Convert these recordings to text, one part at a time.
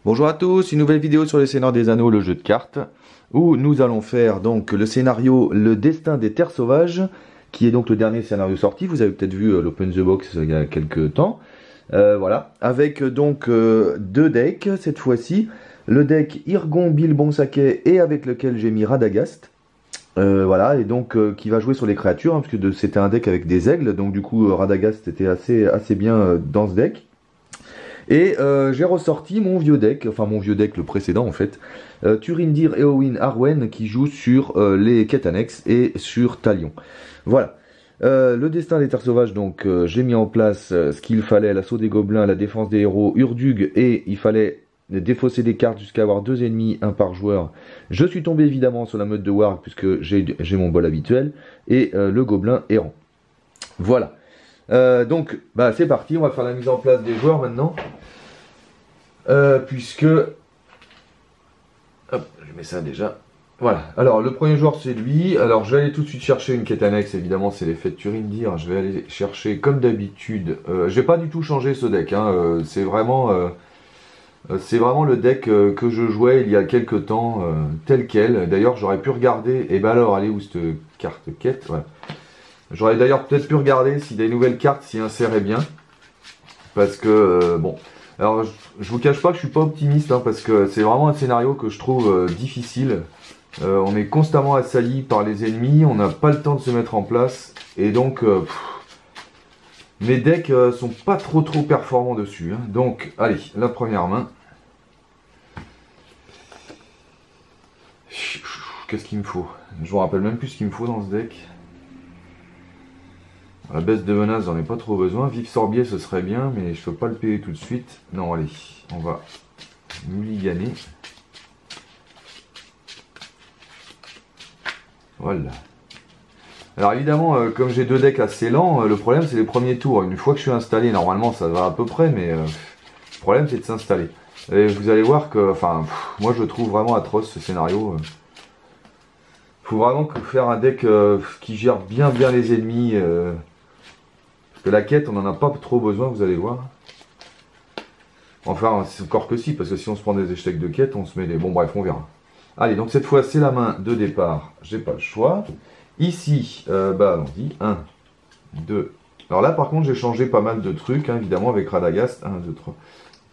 Bonjour à tous, une nouvelle vidéo sur le Seigneur des Anneaux, le jeu de cartes, où nous allons faire donc le scénario Le Destin des Terres Sauvages, qui est donc le dernier scénario sorti. Vous avez peut-être vu l'Open the Box il y a quelques temps. Voilà, avec donc deux decks cette fois-ci. Le deck Irgon Bilbon-Saquet et avec lequel j'ai mis Radagast. Voilà, et donc qui va jouer sur les créatures, hein, puisque c'était un deck avec des aigles, donc du coup Radagast était assez bien dans ce deck. Et j'ai ressorti mon vieux deck, enfin mon vieux deck, le précédent en fait, Turindir, Éowyn, Arwen, qui joue sur les quêtes annexes et sur Talion. Voilà. Le destin des terres sauvages, donc j'ai mis en place ce qu'il fallait, l'assaut des gobelins, la défense des héros, Urdug, et il fallait défausser des cartes jusqu'à avoir 2 ennemis, un par joueur. Je suis tombé évidemment sur la meute de Warg, puisque j'ai mon bol habituel, et le gobelin errant. Voilà. Donc, bah, c'est parti, on va faire la mise en place des joueurs maintenant. Puisque... Hop, je mets ça déjà. Voilà, alors le premier joueur c'est lui. Alors je vais aller tout de suite chercher une quête annexe, évidemment c'est l'effet de Turindir. Je vais aller chercher comme d'habitude. J'ai pas du tout changé ce deck, hein. C'est vraiment le deck que je jouais il y a quelques temps, tel quel. D'ailleurs j'aurais pu regarder, et ben alors, allez où cette carte quête, voilà. J'aurais d'ailleurs peut-être pu regarder si des nouvelles cartes s'y inséraient bien. Parce que, bon... Alors, je vous cache pas que je suis pas optimiste, hein, parce que c'est vraiment un scénario que je trouve difficile. On est constamment assailli par les ennemis, on n'a pas le temps de se mettre en place, et donc mes decks sont pas trop performants dessus. Hein. Donc, allez, la première main. Qu'est-ce qu'il me faut? Je vous rappelle même plus ce qu'il me faut dans ce deck. La baisse de menace, j'en ai pas trop besoin. Vif Sorbier, ce serait bien, mais je peux pas le payer tout de suite. Non, allez, on va mulliganer. Voilà. Alors évidemment, comme j'ai deux decks assez lents, le problème c'est les premiers tours. Une fois que je suis installé, normalement ça va à peu près, mais le problème c'est de s'installer. Et vous allez voir que, enfin, moi je le trouve vraiment atroce ce scénario. Faut vraiment faire un deck qui gère bien les ennemis. Parce que la quête, on n'en a pas trop besoin, vous allez voir. Enfin, c'est encore que si, parce que si on se prend des échecs de quête, on se met les... Bon, bref, on verra. Allez, donc cette fois, c'est la main de départ. J'ai pas le choix. Ici, bah, allons-y. 1, 2. Alors là, par contre, j'ai changé pas mal de trucs, hein, évidemment, avec Radagast. 1, 2, 3,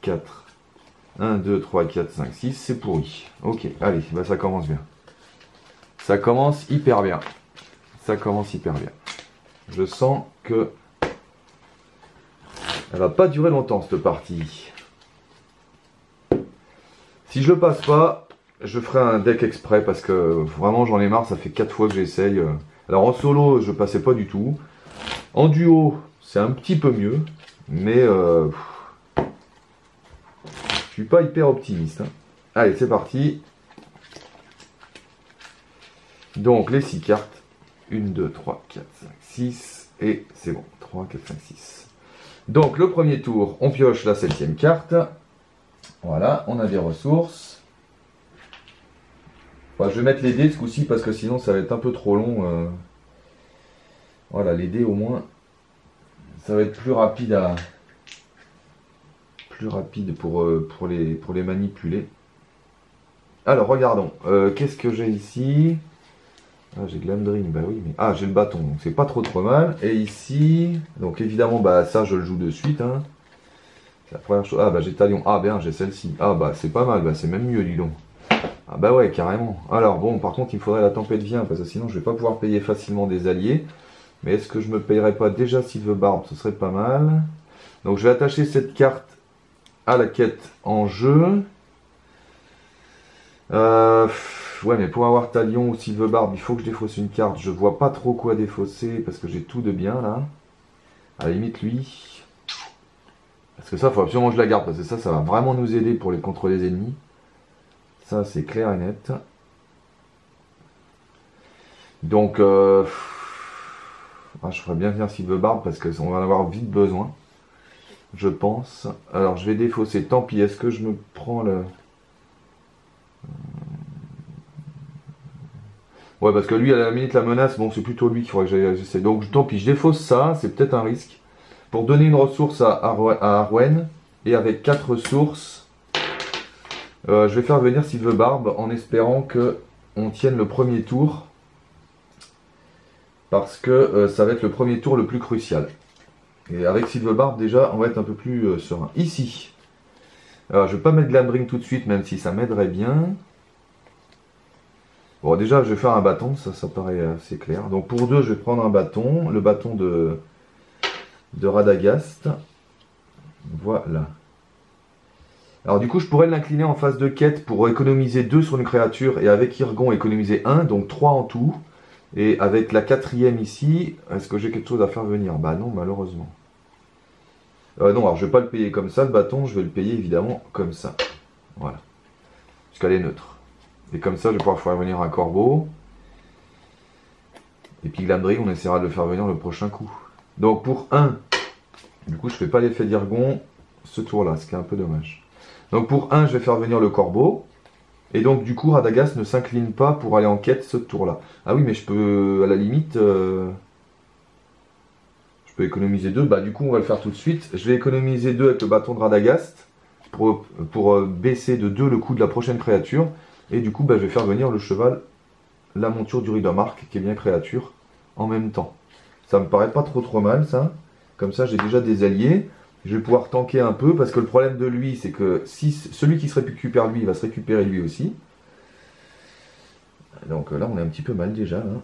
4. 1, 2, 3, 4, 5, 6. C'est pourri. Ok, allez, bah, ça commence bien. Ça commence hyper bien. Ça commence hyper bien. Je sens que... elle va pas durer longtemps cette partie. Si je le passe pas, je ferai un deck exprès parce que vraiment j'en ai marre, ça fait 4 fois que j'essaye. Alors en solo, je passais pas du tout. En duo, c'est un petit peu mieux, mais je suis pas hyper optimiste. Hein. Allez, c'est parti. Donc les 6 cartes. 1, 2, 3, 4, 5, 6. Et c'est bon. 3, 4, 5, 6. Donc le premier tour, on pioche la 7e carte. Voilà, on a des ressources. Enfin, je vais mettre les dés ce coup-ci parce que sinon ça va être un peu trop long. Voilà, les dés au moins, ça va être plus rapide à... plus rapide pour les manipuler. Alors regardons, qu'est-ce que j'ai ici? Ah, j'ai Glamdring, bah oui, mais... ah, j'ai le bâton, donc c'est pas trop mal. Et ici, donc évidemment, bah ça je le joue de suite, hein. C'est la première chose. Ah bah j'ai Talion, ah bien, j'ai celle-ci. Ah bah c'est pas mal, bah c'est même mieux, dis donc. Ah bah ouais, carrément. Alors bon, par contre, il me faudrait la tempête vient, parce que sinon je vais pas pouvoir payer facilement des alliés. Mais est-ce que je me payerais pas déjà Sylvebarbe? Ce serait pas mal. Donc je vais attacher cette carte à la quête en jeu. Ouais, mais pour avoir Talion ou Sylvebarbe, il faut que je défausse une carte. Je vois pas trop quoi défausser parce que j'ai tout de bien là. À la limite, lui. Parce que ça, il faut absolument que je la garde parce que ça va vraiment nous aider pour contre les ennemis. Ça, c'est clair et net. Donc, je ferais bien venir Sylvebarbe parce qu'on va en avoir vite besoin. Je pense. Alors, je vais défausser. Tant pis, est-ce que je me prends le... Ouais, parce que lui, à la limite, la menace, bon, c'est plutôt lui qu'il faudrait que j'essaie. Donc, tant pis, je défausse ça, c'est peut-être un risque. Pour donner une ressource à Arwen, et avec 4 ressources, Je vais faire venir Sylvebarbe en espérant que on tienne le premier tour. Parce que ça va être le premier tour le plus crucial. Et avec Sylvebarbe, déjà, on va être un peu plus serein. Ici. Alors, je ne vais pas mettre Glamdring tout de suite, même si ça m'aiderait bien. Bon, déjà, je vais faire un bâton, ça paraît assez clair. Donc, pour 2, je vais prendre un bâton. Le bâton de Radagast. Voilà. Alors, du coup, je pourrais l'incliner en phase de quête pour économiser 2 sur une créature. Et avec Irgon, économiser 1, donc 3 en tout. Et avec la 4e ici, est-ce que j'ai quelque chose à faire venir? Bah non, malheureusement. Non, alors je vais pas le payer comme ça, le bâton, je vais le payer évidemment comme ça. Voilà. Puisqu'elle est neutre. Et comme ça, je vais pouvoir faire venir un corbeau. Et puis Glamdring, on essaiera de le faire venir le prochain coup. Donc pour 1, du coup, je fais pas l'effet d'Irgon ce tour-là, ce qui est un peu dommage. Donc pour 1, je vais faire venir le corbeau. Et donc du coup Radagast ne s'incline pas pour aller en quête ce tour-là. Ah oui mais je peux à la limite je peux économiser 2. Bah du coup on va le faire tout de suite. Je vais économiser 2 avec le bâton de Radagast pour baisser de 2 le coût de la prochaine créature. Et du coup bah, je vais faire venir le cheval, la monture du Ridermark qui est bien créature en même temps. Ça me paraît pas trop mal ça. Comme ça j'ai déjà des alliés. Je vais pouvoir tanker un peu, parce que le problème de lui, c'est que si celui qui se récupère lui, il va se récupérer lui aussi. Donc là, on est un petit peu mal déjà. Hein.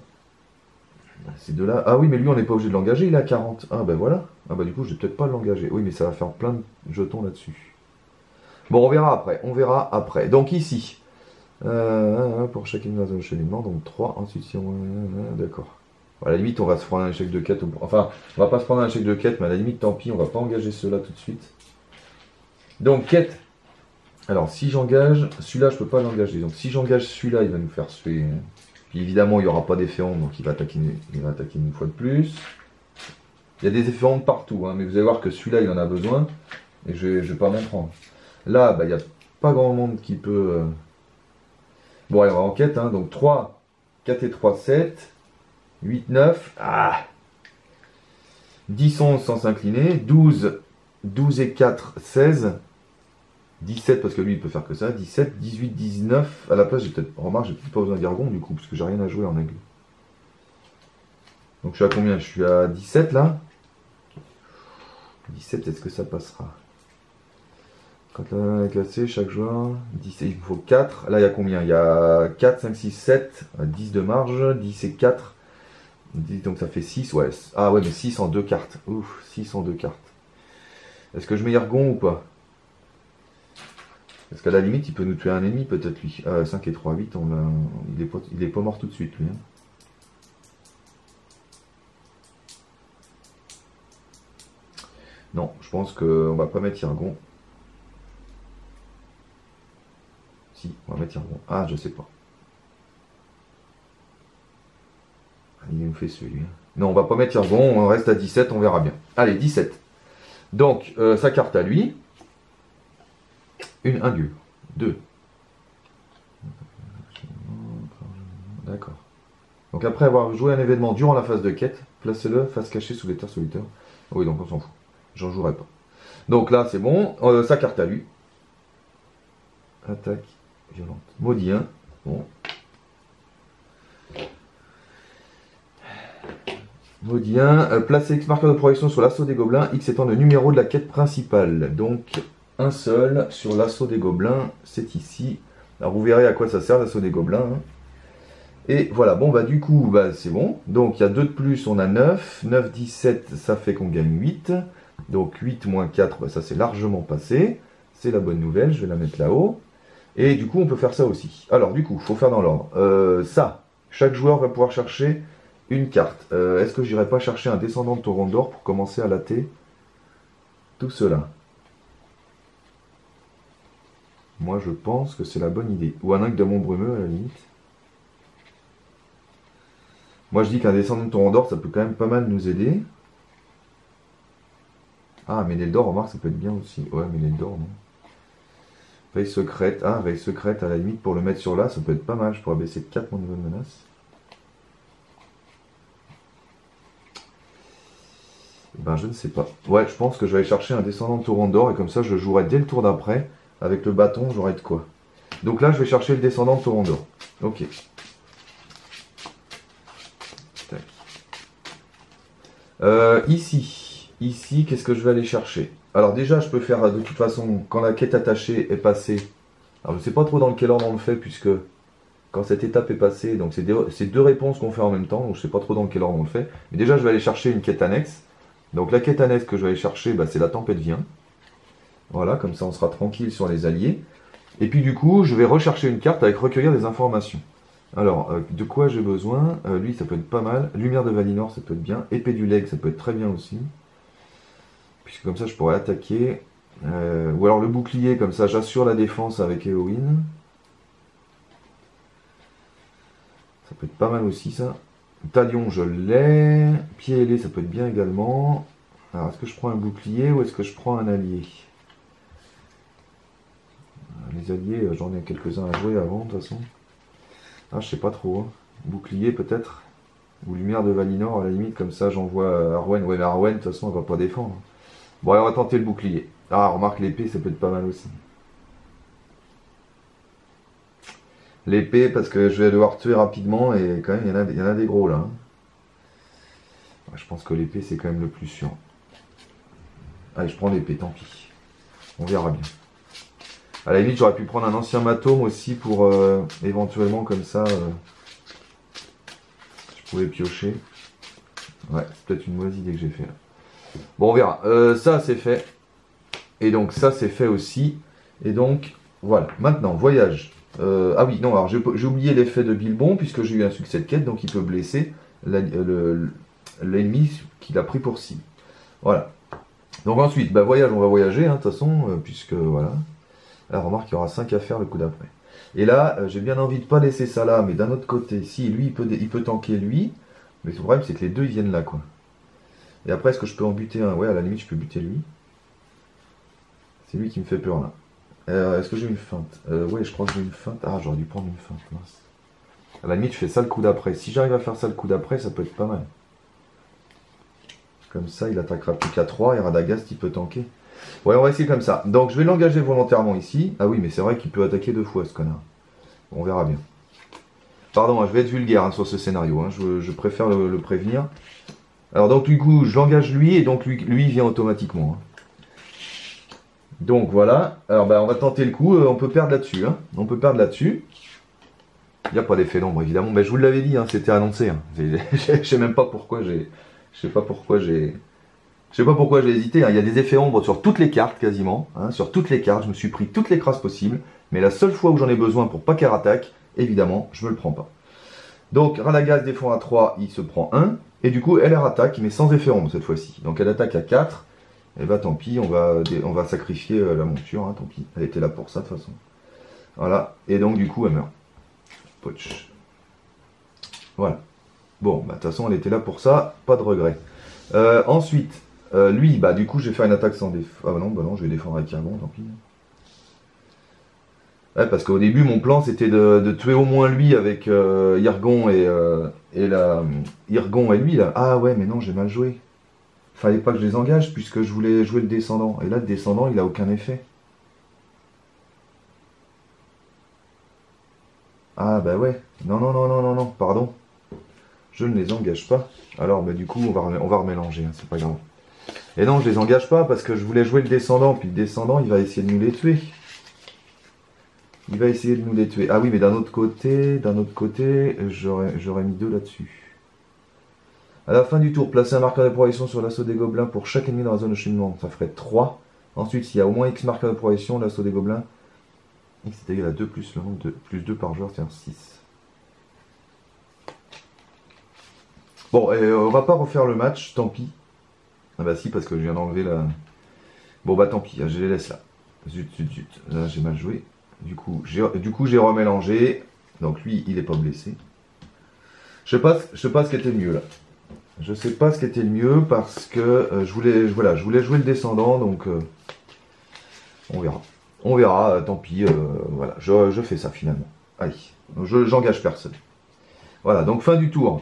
Ces deux-là... Ah oui, mais lui, on n'est pas obligé de l'engager, il a 40. Ah ben voilà. Ah bah du coup, je vais peut-être pas l'engager. Oui, mais ça va faire plein de jetons là-dessus. Bon, on verra après. On verra après. Donc ici, pour chacune de nos enchaînements, donc 3. Ensuite, si on... D'accord. À la limite, on va se prendre un échec de quête. Enfin, on va pas se prendre un échec de quête, mais à la limite, tant pis, on va pas engager ceux-là tout de suite. Donc, quête. Alors, si j'engage, celui-là, je peux pas l'engager. Donc, si j'engage celui-là, il va nous faire suer. Puis évidemment, il n'y aura pas d'effet ombre, donc il va attaquer une fois de plus. Il y a des effets ombres partout, hein, mais vous allez voir que celui-là, il en a besoin. Et je vais pas m'en prendre. Là, bah, il n'y a pas grand monde qui peut... Bon, allez, on va en quête. Hein, donc, 3, 4 et 3, 7. 8, 9, 10, 11 sans s'incliner, 12 et 4, 16, 17 parce que lui il peut faire que ça, 17, 18, 19, à la place j'ai peut-être, remarque j'ai peut-être pas besoin d'Irgon du coup, parce que j'ai rien à jouer en aigle. Donc je suis à combien? Je suis à 17 là. 17, est-ce que ça passera? Quand la est classée, chaque joueur, 17, il faut 4, là il y a combien? Il y a 4, 5, 6, 7, 10 de marge, 10 et 4. Donc ça fait 6, ouais. Ah ouais, mais 6 en 2 cartes. Ouf, 6 en 2 cartes. Est-ce que je mets Irgon ou pas? Parce qu'à la limite, il peut nous tuer un ennemi peut-être lui. 5 et 3, 8, il est pas mort tout de suite lui. Hein. Non, je pense qu'on va pas mettre Irgon. Si, on va mettre Irgon. Ah, je sais pas. Il nous fait celui. Hein. Non, on va pas mettre Irgon, on reste à 17, on verra bien. Allez, 17. Donc, sa carte à lui. Un dieu. 2. D'accord. Donc après avoir joué un événement durant la phase de quête, placez-le face cachée sous les terres solitaires. Oh oui, donc on s'en fout. J'en jouerai pas. Donc là, c'est bon. Sa carte à lui. Attaque violente. Maudit 1. Bon. Maudit 1. Placez X marqueur de progression sur l'assaut des gobelins, X étant le numéro de la quête principale. Donc, un seul sur l'assaut des gobelins, c'est ici. Alors vous verrez à quoi ça sert l'assaut des gobelins. Hein. Et voilà, bon bah du coup, bah, c'est bon. Donc il y a 2 de plus, on a 9. 9, 17, ça fait qu'on gagne 8. Donc 8 moins 4, bah, ça c'est largement passé. C'est la bonne nouvelle, je vais la mettre là-haut. Et du coup, on peut faire ça aussi. Alors du coup, il faut faire dans l'ordre. Ça, chaque joueur va pouvoir chercher une carte. Est-ce que j'irai pas chercher un descendant de Torrent d'Or pour commencer à latter tout cela? Moi, je pense que c'est la bonne idée. Ou un Ingdamon brumeux, à la limite. Moi, je dis qu'un descendant de Torrent d'Or, ça peut quand même pas mal nous aider. Ah, mais Méneldor, remarque, ça peut être bien aussi. Ouais, Méneldor, non. Veille secrète. Ah, veille secrète, à la limite, pour le mettre sur là, ça peut être pas mal. Je pourrais baisser de 4 mon niveau de menace. Ben, je ne sais pas. Ouais, je pense que je vais aller chercher un descendant de Torrent d'Or, et comme ça, je jouerai dès le tour d'après. Avec le bâton, j'aurai de quoi. Donc là, je vais chercher le descendant de Torondor. Ok. Ici, qu'est-ce que je vais aller chercher? Alors déjà, je peux faire de toute façon, quand la quête attachée est passée, alors je ne sais pas trop dans quel ordre on le fait, puisque quand cette étape est passée, donc c'est deux réponses qu'on fait en même temps, donc je ne sais pas trop dans quel ordre on le fait. Mais déjà, je vais aller chercher une quête annexe. Donc la quête annexe que je vais aller chercher, bah, c'est la tempête vient. Voilà, comme ça on sera tranquille sur les alliés. Et puis du coup, je vais rechercher une carte avec recueillir des informations. Alors, de quoi j'ai besoin? Lui, ça peut être pas mal. Lumière de Valinor, ça peut être bien. Épée du Leg, ça peut être très bien aussi. Puisque comme ça, je pourrais attaquer. Ou alors le bouclier, comme ça, j'assure la défense avec Éowyn. Ça peut être pas mal aussi, ça. Talion, je l'ai. Pied ailé, ça peut être bien également. Alors, est-ce que je prends un bouclier ou est-ce que je prends un allié? Les alliés, j'en ai quelques-uns à jouer avant, de toute façon. Ah, je sais pas trop. Hein. Bouclier, peut-être. Ou lumière de Valinor, à la limite, comme ça, j'envoie Arwen. Ouais, mais Arwen, de toute façon, elle va pas défendre. Bon, allez, on va tenter le bouclier. Ah, remarque, l'épée, ça peut être pas mal aussi. L'épée, parce que je vais devoir tuer rapidement, et quand même, il y en a des gros, là. Hein. Ouais, je pense que l'épée, c'est quand même le plus sûr. Allez, je prends l'épée, tant pis. On verra bien. À la limite, j'aurais pu prendre un ancien matome aussi pour éventuellement comme ça, je pouvais piocher. Ouais, c'est peut-être une mauvaise idée que j'ai fait là. Bon, on verra. Ça, c'est fait. Et donc, ça, c'est fait aussi. Et donc, voilà. Maintenant, voyage. Ah oui, non, alors j'ai oublié l'effet de Bilbon puisque j'ai eu un succès de quête, donc il peut blesser l'ennemi qu'il a pris pour cible. Voilà. Donc ensuite, bah, voyage, on va voyager, hein, de toute façon, puisque voilà. Alors remarque, il y aura 5 à faire le coup d'après. Et là, j'ai bien envie de pas laisser ça là, mais d'un autre côté, si lui, il peut tanker lui, mais le problème c'est que les deux ils viennent là, quoi. Et après, est-ce que je peux en buter un? Ouais, à la limite, je peux buter lui. C'est lui qui me fait peur là. Est-ce que j'ai une feinte? Ouais, je crois que j'ai une feinte. Ah, j'aurais dû prendre une feinte, mince. À la limite, je fais ça le coup d'après. Si j'arrive à faire ça le coup d'après, ça peut être pas mal. Comme ça, il attaquera plus qu'à 3 et Radagast, il peut tanker. Ouais, on va essayer comme ça. Donc, je vais l'engager volontairement ici. Ah oui, mais c'est vrai qu'il peut attaquer 2 fois, ce connard. On verra bien. Pardon, hein, je vais être vulgaire hein, sur ce scénario. Hein, je préfère le prévenir. Alors, donc, du coup, je l'engage lui, et donc, lui il vient automatiquement. Hein. Donc, voilà. Alors, bah, on va tenter le coup. On peut perdre là-dessus. Hein. On peut perdre là-dessus. Il n'y a pas d'effet d'ombre, évidemment. Mais je vous l'avais dit, hein, c'était annoncé. Hein. Je sais même pas pourquoi j'ai... Je sais pas pourquoi j'ai hésité. Hein. Il y a des effets ombres sur toutes les cartes quasiment. Hein. Sur toutes les cartes, je me suis pris toutes les crasses possibles. Mais la seule fois où j'en ai besoin pour pas qu'elle attaque, évidemment, je me le prends pas. Donc Radagast défend à 3, il se prend 1. Et du coup, elle attaque, mais sans effet ombre cette fois-ci. Donc elle attaque à 4. Et bah tant pis, on va sacrifier la monture. Hein, tant pis, elle était là pour ça de toute façon. Voilà. Et donc du coup, elle meurt. Poch. Voilà. Bon, bah de toute façon, elle était là pour ça, pas de regret. Ensuite, lui, bah du coup, je vais faire une attaque sans défense. Ah bah non, je vais défendre avec Irgon, tant pis. Ouais, parce qu'au début, mon plan, c'était de tuer au moins lui avec Irgon et Irgon et lui, là. Ah ouais, mais non, j'ai mal joué. Fallait pas que je les engage, puisque je voulais jouer le descendant. Et là, le descendant, il a aucun effet. Ah bah ouais. Non, pardon. Je ne les engage pas. Alors, bah, du coup, on va remélanger, hein, c'est pas grave. Et non, je les engage pas parce que je voulais jouer le descendant, puis le descendant, il va essayer de nous les tuer. Il va essayer de nous les tuer. Ah oui, mais d'un autre côté, j'aurais mis 2 là-dessus. À la fin du tour, placez un marqueur de progression sur l'assaut des gobelins pour chaque ennemi dans la zone de cheminement. Ça ferait 3. Ensuite, s'il y a au moins X marqueurs de progression, l'assaut des gobelins, X est égal à 2 plus le nombre de plus 2 par joueur, c'est-à-dire 6. Bon, on va pas refaire le match, tant pis. Ah bah si, parce que je viens d'enlever la... Bon bah tant pis, je les laisse là. Zut. Là, j'ai mal joué. Du coup, j'ai remélangé. Donc lui, il est pas blessé. Je sais pas ce qui était le mieux là. Je sais pas ce qui était le mieux parce que je voulais jouer le descendant, donc on verra. On verra, tant pis, voilà, je fais ça finalement. Allez, j'engage personne. Voilà, donc fin du tour.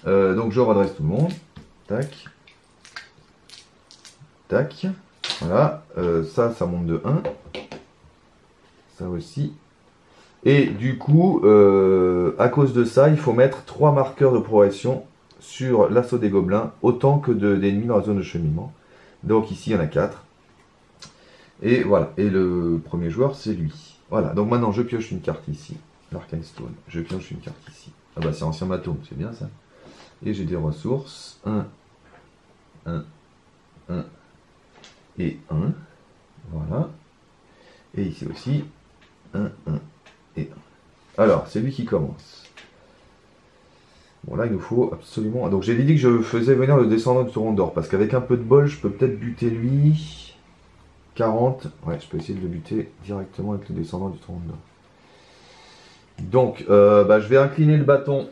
Donc je redresse tout le monde. Tac. Tac. Voilà. Ça monte de 1. Ça aussi. Et du coup, à cause de ça, il faut mettre 3 marqueurs de progression sur l'assaut des gobelins, autant que d'ennemis dans la zone de cheminement. Donc ici, il y en a 4. Et voilà, et le premier joueur, c'est lui. Voilà, donc maintenant, je pioche une carte ici, l'Arcane Stone. Je pioche une carte ici. Ah bah c'est Ancien Matome, c'est bien ça. Et j'ai des ressources. 1, 1, 1 et 1. Voilà. Et ici aussi, 1, 1 et 1. Alors, c'est lui qui commence. Bon, là, il nous faut absolument... Donc, j'ai dit que je faisais venir le descendant du Torrent d'Or, parce qu'avec un peu de bol, je peux peut-être buter lui. 40. Ouais, je peux essayer de le buter directement avec le descendant du Torrent d'Or. Donc, je vais incliner le bâton.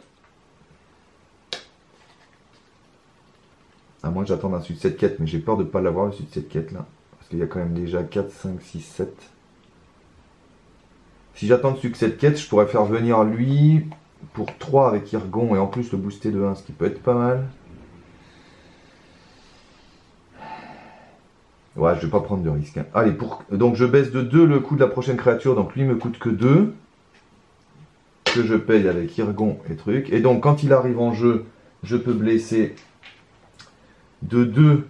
À moins que j'attende un succès de quête, mais j'ai peur de ne pas l'avoir, le succès de quête, là. Parce qu'il y a quand même déjà 4, 5, 6, 7... Si j'attends le succès de quête, je pourrais faire venir lui pour 3 avec Irgon et en plus le booster de 1, ce qui peut être pas mal. Ouais, je vais pas prendre de risque. Hein. Allez, donc je baisse de 2 le coût de la prochaine créature, donc lui me coûte que 2. Que je paye avec Irgon et truc. Et donc quand il arrive en jeu, je peux blesser de 2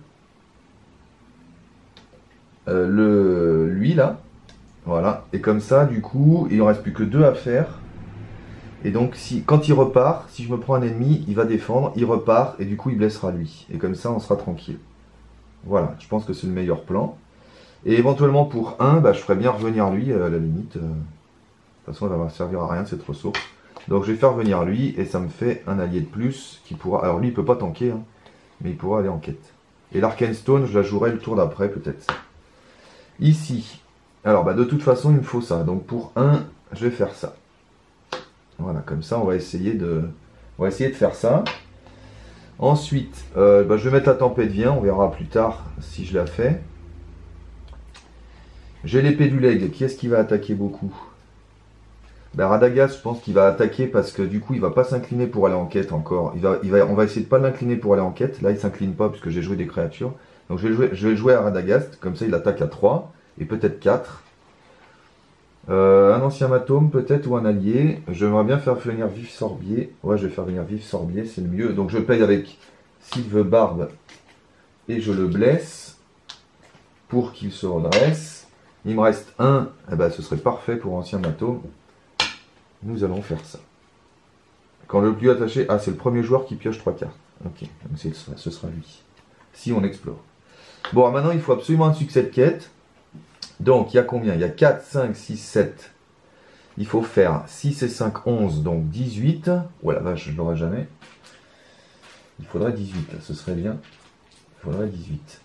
lui là. Voilà, et comme ça, du coup, il ne reste plus que 2 à faire. Et donc, quand il repart, si je me prends un ennemi, il va défendre, il repart, et du coup, il blessera lui. Et comme ça, on sera tranquille. Voilà, je pense que c'est le meilleur plan. Et éventuellement, pour 1, je ferais bien revenir lui, à la limite. De toute façon, il va me servir à rien, cette ressource. Donc, je vais faire venir lui, et ça me fait un allié de plus qui pourra... Alors, lui, il peut pas tanker, hein, mais il pourra aller en quête. Et l'Arcane Stone, je la jouerai le tour d'après, peut-être. Ici... Alors, de toute façon, il me faut ça. Donc, pour 1, je vais faire ça. Voilà, comme ça, on va essayer de faire ça. Ensuite, je vais mettre la tempête vient. On verra plus tard si je la fais. J'ai l'épée du leg. Qui est-ce qui va attaquer beaucoup? Radagast, je pense qu'il va attaquer parce que du coup, il va pas s'incliner pour aller en quête encore. On va essayer de pas l'incliner pour aller en quête. Là, il s'incline pas puisque j'ai joué des créatures. Donc, je vais jouer à Radagast. Comme ça, il attaque à 3. Et peut-être 4. Un ancien matome peut-être ou un allié. J'aimerais bien faire venir Vif Sorbier. Ouais, je vais faire venir Vif Sorbier, c'est le mieux. Donc je paye avec Sylve Barbe et je le blesse pour qu'il se redresse. Il me reste 1. Ce serait parfait pour ancien matome. Nous allons faire ça. Quand le plus attaché... Ah, c'est le premier joueur qui pioche 3 cartes. Ok, donc ce sera lui. Si on explore. Bon, alors maintenant il faut absolument un succès de quête. Donc, il y a combien? Il y a 4, 5, 6, 7. Il faut faire 6 et 5, 11, donc 18. Oh la vache, je ne l'aurai jamais. Il faudrait 18, là, ce serait bien. Il faudrait 18.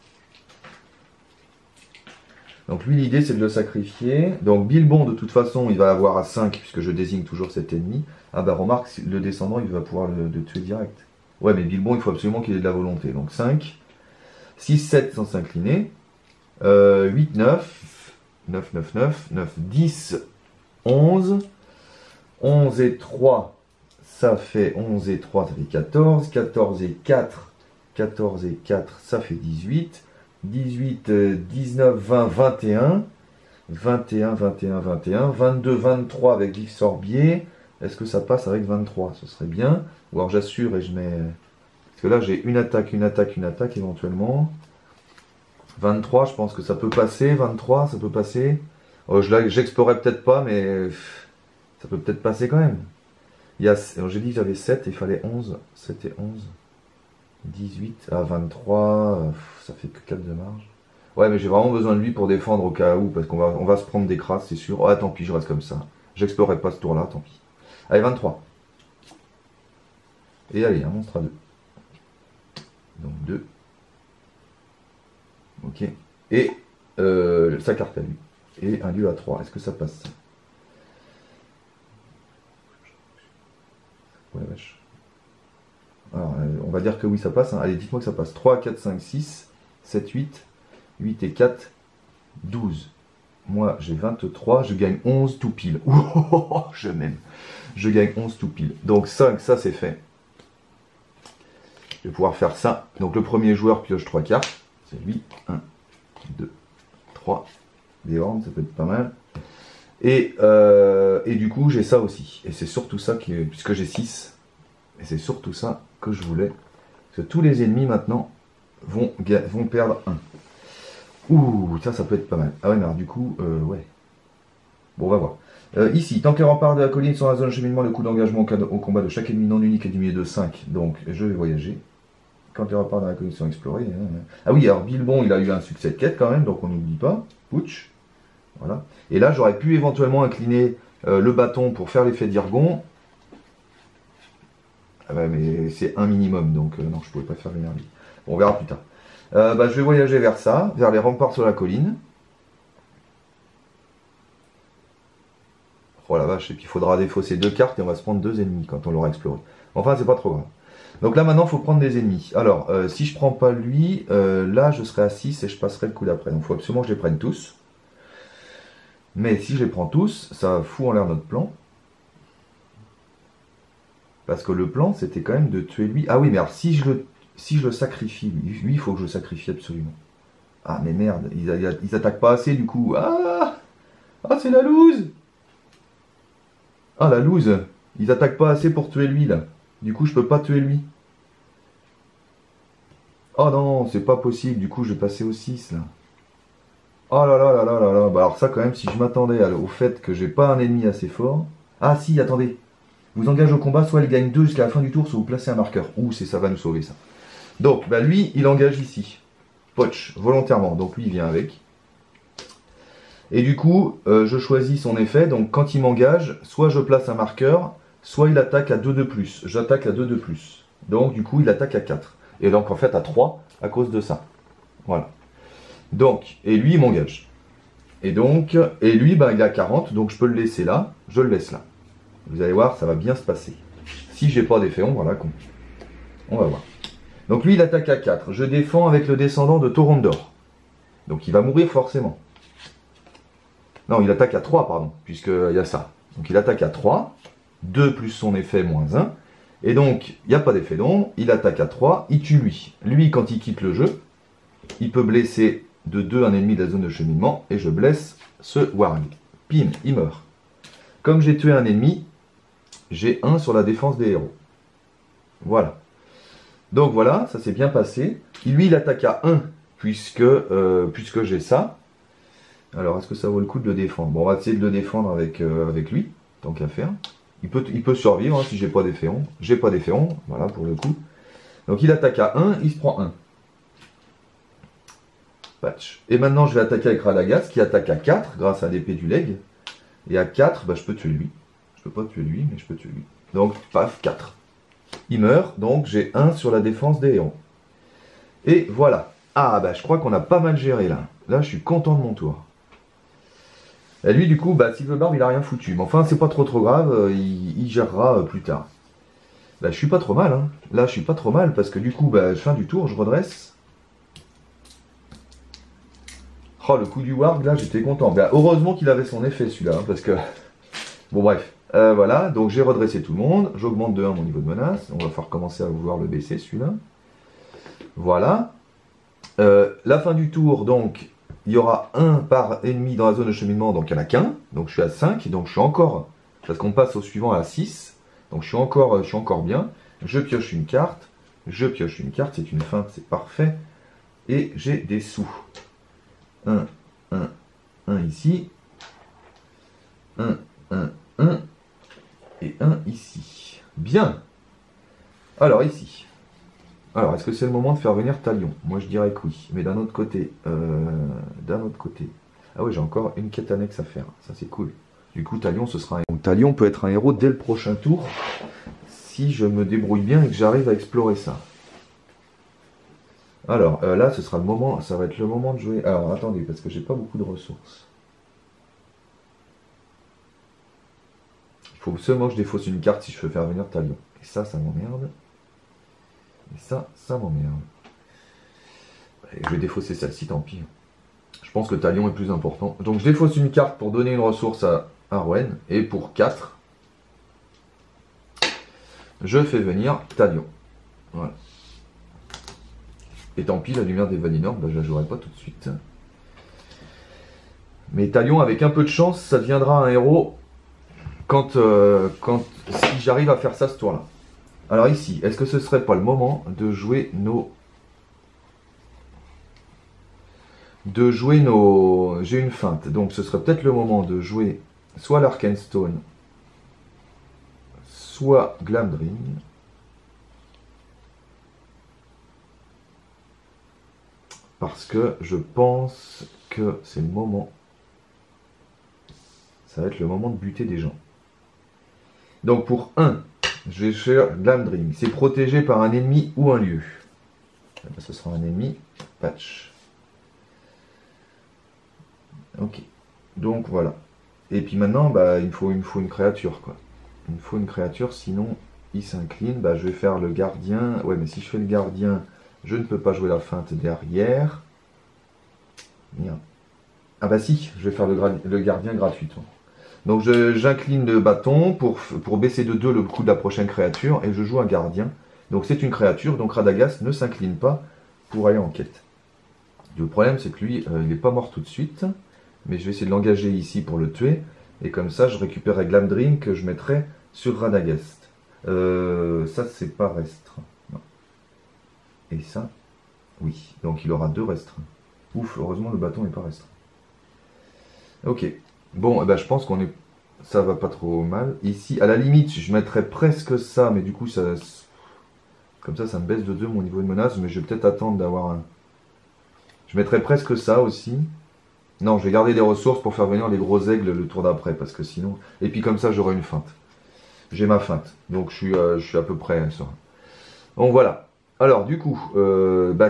Donc, lui, l'idée, c'est de le sacrifier. Donc, Bilbon, de toute façon, il va avoir à 5, puisque je désigne toujours cet ennemi. Ah remarque, le descendant, il va pouvoir le tuer direct. Ouais, mais Bilbon, il faut absolument qu'il ait de la volonté. Donc, 5. 6, 7 sans s'incliner. 8, 9. 9, 9, 9, 9, 10, 11. 11 et 3, ça fait 11 et 3, ça fait 14. 14 et 4, 14 et 4, ça fait 18. 18, 19, 20, 21. 21, 21, 21. 22, 23 avec Vif Sorbier. Est-ce que ça passe avec 23? Ce serait bien. Ou alors j'assure et je mets... Parce que là j'ai une attaque éventuellement. 23, je pense que ça peut passer. 23, ça peut passer. J'explorerai peut-être pas, mais ça peut peut-être passer quand même. J'ai dit que j'avais 7, il fallait 11. 7 et 11. 18 à 23, ça fait que 4 de marge. Ouais, mais j'ai vraiment besoin de lui pour défendre au cas où, parce qu'on va se prendre des crasses, c'est sûr. Ah, tant pis, je reste comme ça. J'explorerai pas ce tour-là, tant pis. Allez, 23. Et allez, un monstre à 2. Donc 2. Ok. Et sa carte à lui. Et un lieu à 3. Est-ce que ça passe ça? Ouais, vache. Alors, on va dire que oui, ça passe. Hein. Allez, dites-moi que ça passe. 3, 4, 5, 6, 7, 8. 8 et 4, 12. Moi, j'ai 23. Je gagne 11 tout pile. Oh, je m'aime. Je gagne 11 tout pile. Donc 5, ça c'est fait. Je vais pouvoir faire ça. Donc le premier joueur pioche 3 cartes. C'est lui. 1, 2, 3. Des horns, ça peut être pas mal. Et du coup, j'ai ça aussi. Et c'est surtout ça, puisque j'ai 6. Et c'est surtout ça que je voulais. Parce que tous les ennemis maintenant vont perdre 1. Ouh, ça peut être pas mal. Ah ouais, mais alors du coup, ouais. Bon, on va voir. Ici, tant que les remparts de la colline sont dans la zone de cheminement, le coût d'engagement au combat de chaque ennemi non unique est diminué de 5. Donc, je vais voyager. Quand les remparts de la colline sont explorés. Ah oui, alors Bilbon, il a eu un succès de quête quand même, donc on n'oublie pas. Putsch. Voilà. Et là, j'aurais pu éventuellement incliner le bâton pour faire l'effet d'Irgon. Ah bah, mais c'est un minimum, donc non, je ne pouvais pas faire venir lui. Bon, on verra plus tard. Je vais voyager vers ça, vers les remparts sur la colline. Oh la vache, et puis il faudra défausser 2 cartes et on va se prendre 2 ennemis quand on l'aura exploré. Enfin, c'est pas trop grave. Donc là, maintenant, il faut prendre des ennemis. Alors, si je prends pas lui, là, je serai à 6 et je passerai le coup d'après. Donc, il faut absolument que je les prenne tous. Mais si je les prends tous, ça fout en l'air notre plan. Parce que le plan, c'était quand même de tuer lui. Ah oui, mais alors, si je le sacrifie, lui, il faut que je le sacrifie absolument. Ah, mais merde, ils attaquent pas assez, du coup. Ah, c'est la loose. Ah, la loose. Ils attaquent pas assez pour tuer lui, là. Du coup, je peux pas tuer lui. Oh non, c'est pas possible. Du coup, je vais passer au 6, là. Oh là là là là là là. Bah alors ça, quand même, si je m'attendais au fait que j'ai pas un ennemi assez fort... Ah si, attendez. Vous engagez au combat, soit il gagne 2 jusqu'à la fin du tour, soit vous placez un marqueur. Ouh, ça va nous sauver, ça. Donc, bah lui, il engage ici. Poch, volontairement. Donc lui, il vient avec. Et du coup, je choisis son effet. Donc quand il m'engage, soit je place un marqueur, soit il attaque à 2 de plus. J'attaque à 2 de plus. Donc du coup, il attaque à 4. Et donc en fait à 3 à cause de ça. Voilà. Donc, et lui, il m'engage. Et lui, bah, il a 40, donc je peux le laisser là. Je le laisse là. Vous allez voir, ça va bien se passer. Si j'ai pas d'effet, on va voir. Donc lui, il attaque à 4. Je défends avec le descendant de Torondor. Donc il va mourir forcément. Non, il attaque à 3, pardon, puisqu'il y a ça. Donc il attaque à 3. 2 plus son effet, moins 1. Et donc, il n'y a pas d'effet d'ombre. Il attaque à 3. Il tue lui. Lui, quand il quitte le jeu, il peut blesser de 2 un ennemi de la zone de cheminement. Et je blesse ce Warg. Pim, il meurt. Comme j'ai tué un ennemi, j'ai 1 sur la défense des héros. Voilà. Donc voilà, ça s'est bien passé. Lui, il attaque à 1, puisque j'ai ça. Alors, est-ce que ça vaut le coup de le défendre? Bon, on va essayer de le défendre avec lui, tant qu'à faire. Il peut survivre, hein, si j'ai pas d'effet ombre. J'ai pas d'effet ombre, voilà, pour le coup. Donc, il attaque à 1, il se prend 1. Patch. Et maintenant, je vais attaquer avec Radagast, qui attaque à 4, grâce à l'épée du leg. Et à 4, bah, je peux tuer lui. Je peux pas tuer lui, mais je peux tuer lui. Donc, paf, 4. Il meurt, donc j'ai 1 sur la défense des héros. Et voilà. Ah, bah, je crois qu'on a pas mal géré, là. Là, je suis content de mon tour. Et lui, du coup, bah, Silverbarb, il a rien foutu. Mais enfin, c'est pas trop grave, il gérera plus tard. Bah, je suis pas trop mal, hein. Là, je suis pas trop mal, parce que du coup, bah, fin du tour, je redresse. Oh, le coup du Warg, là, j'étais content. Bah, heureusement qu'il avait son effet, celui-là, hein, parce que... Bon, bref. Voilà, donc j'ai redressé tout le monde. J'augmente de 1 mon niveau de menace. On va falloir commencer à vouloir le baisser, celui-là. Voilà. La fin du tour, donc... Il y aura 1 par ennemi dans la zone de cheminement, donc il n'y en a qu'un. Donc je suis à 5, donc je suis encore... Parce qu'on passe au suivant à 6. Donc je suis encore bien. Je pioche une carte. C'est une feinte, c'est parfait. Et j'ai des sous. 1 ici. 1 et 1 ici. Bien. Alors ici. Alors, est-ce que c'est le moment de faire venir Talion? Moi, je dirais que oui. Mais d'un autre côté... Ah oui, j'ai encore une quête annexe à faire. Ça, c'est cool. Du coup, Talion, ce sera un héros. Donc, Talion peut être un héros dès le prochain tour. Si je me débrouille bien et que j'arrive à explorer ça. Alors, là, ce sera le moment... Ça va être le moment de jouer... Alors, attendez, parce que j'ai pas beaucoup de ressources. Il faut seulement que je défausse une carte si je veux faire venir Talion. Et ça m'emmerde. Et ça m'emmerde. Je vais défausser celle-ci, tant pis. Je pense que Talion est plus important. Donc je défausse une carte pour donner une ressource à Arwen. Et pour 4, je fais venir Talion. Voilà. Et tant pis, la lumière des Valinor, bah, je la jouerai pas tout de suite. Mais Talion, avec un peu de chance, ça deviendra un héros si j'arrive à faire ça ce tour-là. Alors ici, est-ce que ce serait pas le moment de jouer nos... J'ai une feinte, donc ce serait peut-être le moment de jouer soit l'Arkenstone, soit Glamdring. Parce que je pense que c'est le moment. Ça va être le moment de buter des gens. Donc pour 1, je vais faire Glamdring. C'est protégé par un ennemi ou un lieu. Ce sera un ennemi. Patch. Ok. Donc voilà. Et puis maintenant, bah, il me faut une créature, quoi. Il me faut une créature, sinon il s'incline. Bah, je vais faire le gardien. Ouais, mais si je fais le gardien, je ne peux pas jouer la feinte derrière. Merde. Ah bah si, je vais faire le gardien gratuitement. Donc j'incline le bâton pour baisser de 2 le coût de la prochaine créature et je joue un gardien. Donc c'est une créature, donc Radagast ne s'incline pas pour aller en quête. Le problème c'est que lui, il n'est pas mort tout de suite, mais je vais essayer de l'engager ici pour le tuer. Et comme ça, je récupérerai Glamdring que je mettrai sur Radagast. Ça c'est pas restreint. Non. Et ça, oui. Donc il aura 2 restreints. Ouf, heureusement le bâton n'est pas restreint. Ok. Bon, eh ben, je pense ça va pas trop mal. Ici, à la limite, je mettrais presque ça, mais du coup, comme ça me baisse de 2 mon niveau de menace, mais je vais peut-être attendre d'avoir un... Je mettrais presque ça aussi. Non, je vais garder des ressources pour faire venir les gros aigles le tour d'après, parce que sinon... Et puis comme ça, j'aurai une feinte. J'ai ma feinte, donc je suis à peu près sur... Donc voilà. Alors, du coup,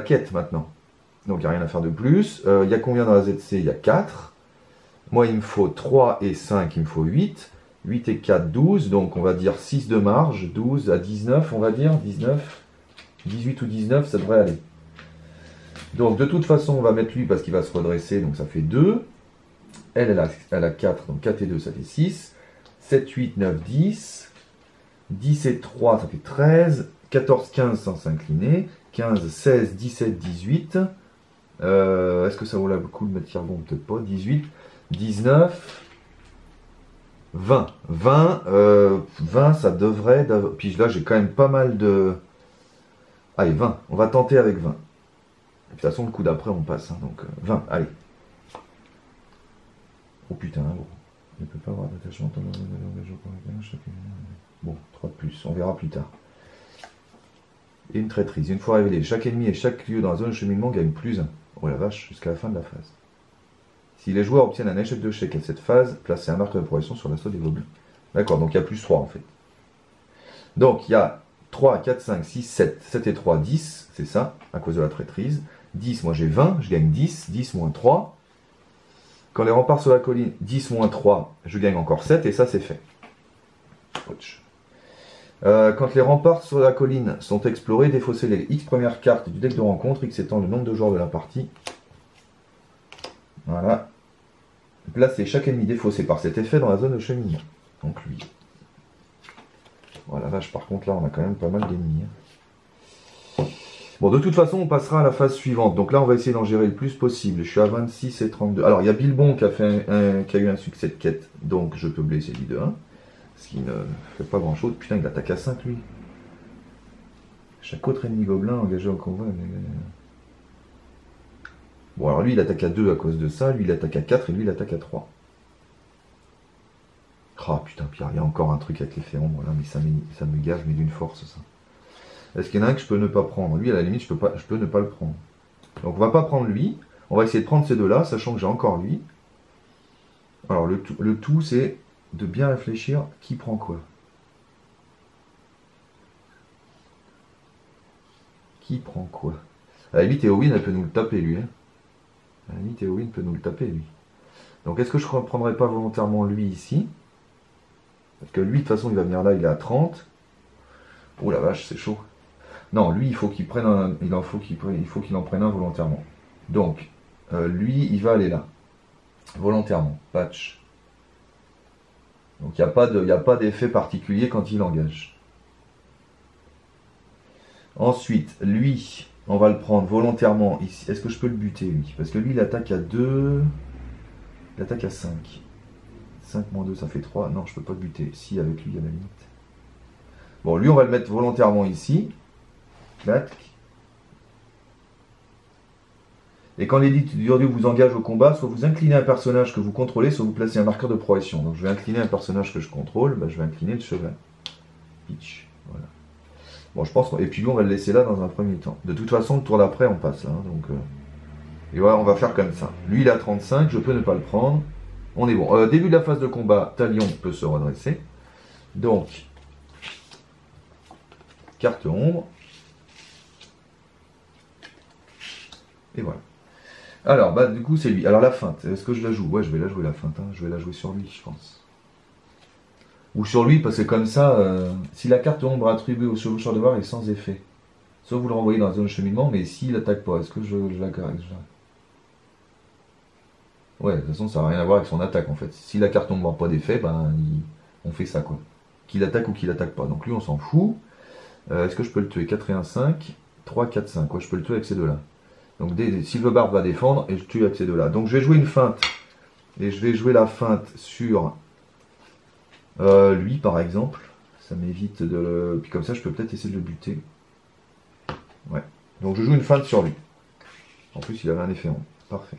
quête maintenant. Donc, il n'y a rien à faire de plus. Il y a combien dans la ZC? Il y a 4. Moi, il me faut 3 et 5, il me faut 8. 8 et 4, 12. Donc, on va dire 6 de marge. 12 à 19, on va dire. 19. 18 ou 19, ça devrait aller. Donc, de toute façon, on va mettre lui parce qu'il va se redresser. Donc, ça fait 2. Elle a 4. Donc, 4 et 2, ça fait 6. 7, 8, 9, 10. 10 et 3, ça fait 13. 14, 15 sans s'incliner. 15, 16, 17, 18. Est-ce que ça vaut le coup de mettre Tirbon? Peut-être pas. 18. 19, 20. 20, ça devrait... Puis là, j'ai quand même pas mal de... Allez, 20. On va tenter avec 20. De toute façon, le coup d'après, on passe. Hein, donc, 20. Allez. Oh putain, gros. Il ne peut pas avoir d'attachement. Bon, 3 de plus. On verra plus tard. Et une traîtrise. Une fois révélé, chaque ennemi et chaque lieu dans la zone de cheminement gagne plus 1. Oh la vache, jusqu'à la fin de la phase. Si les joueurs obtiennent un échec de chèque à cette phase, placez un marqueur de progression sur l'assaut des gobelins. D'accord, donc il y a plus 3 en fait. Donc il y a 3, 4, 5, 6, 7. 7 et 3, 10, c'est ça, à cause de la traîtrise. 10, moi j'ai 20, je gagne 10. 10 moins 3. Quand les remparts sur la colline, 10 moins 3, je gagne encore 7, et ça c'est fait. Quand les remparts sur la colline sont explorés, défaussez les X premières cartes du deck de rencontre, X étant le nombre de joueurs de la partie. Voilà. Placez chaque ennemi défaussé par cet effet dans la zone de cheminement. Donc lui. Voilà, vache, par contre là on a quand même pas mal d'ennemis. Bon, de toute façon on passera à la phase suivante. Donc là on va essayer d'en gérer le plus possible. Je suis à 26 et 32. Alors il y a Bilbon qui a eu un succès de quête. Donc je peux blesser lui de 1. Ce qui ne fait pas grand chose. Putain, il attaque à 5 lui. Chaque autre ennemi gobelin engagé au convoi. Bon, alors lui il attaque à 2 à cause de ça. Lui il attaque à 4 et lui il attaque à 3. Ah putain, Pierre, il y a encore un truc avec les ferrons. Voilà, mais ça me gave, mais d'une force ça. Est-ce qu'il y en a un que je peux ne pas prendre? Lui à la limite je peux ne pas le prendre. Donc on va pas prendre lui. On va essayer de prendre ces deux-là, sachant que j'ai encore lui. Alors le tout c'est de bien réfléchir qui prend quoi. Qui prend quoi? À la limite, Eowyn, elle peut nous le taper, lui. Hein. À la limite, Eowyn peut nous le taper, lui. Donc, est-ce que je ne reprendrai pas volontairement lui ici? Parce que lui, de toute façon, il va venir là, il est à 30. Oh la vache, c'est chaud. Non, lui, il faut qu'il prenne un... il faut qu'il en prenne un volontairement. Donc, lui, il va aller là. Volontairement. Patch. Donc, il n'y a pas d'effet particulier quand il engage. Ensuite, lui, on va le prendre volontairement ici. Est-ce que je peux le buter, lui? Parce que lui, il attaque à 2. Il attaque à 5. 5 moins 2, ça fait 3. Non, je peux pas le buter. Si, avec lui, à la limite. Bon, lui, on va le mettre volontairement ici. Clac. Et quand l'édite du dieu vous engage au combat, soit vous inclinez un personnage que vous contrôlez, soit vous placez un marqueur de progression. Donc je vais incliner un personnage que je contrôle, bah, je vais incliner le cheval. Pitch. Voilà. Bon, je pense. Et puis lui, on va le laisser là dans un premier temps. De toute façon, le tour d'après, on passe là. Donc, et voilà, on va faire comme ça. Lui, il a 35, je peux ne pas le prendre. On est bon. Début de la phase de combat, Talion peut se redresser. Donc, carte ombre. Et voilà. Alors, bah, du coup, c'est lui. Alors, la feinte, est-ce que je la joue? Ouais, je vais la jouer, la feinte. Hein. Je vais la jouer sur lui, je pense. Ou sur lui, parce que comme ça, si la carte ombre attribuée au chevaucheur de var est sans effet, sauf vous le renvoyez dans la zone de cheminement, mais s'il n'attaque pas, est-ce que je la corrige? Ouais, de toute façon, ça n'a rien à voir avec son attaque, en fait. Si la carte ombre n'a pas d'effet, ben, on fait ça, quoi. Qu'il attaque ou qu'il attaque pas. Donc lui, on s'en fout. Est-ce que je peux le tuer? 4 et 1, 5. 3, 4, 5. Ouais, je peux le tuer avec ces deux-là. Donc Silverbarb va défendre et je tue avec ces deux-là. Donc je vais jouer une feinte. Et je vais jouer la feinte sur lui, par exemple. Ça m'évite de... Puis comme ça, je peux peut-être essayer de le buter. Ouais. Donc je joue une feinte sur lui. En plus, il avait un effet rond. Parfait.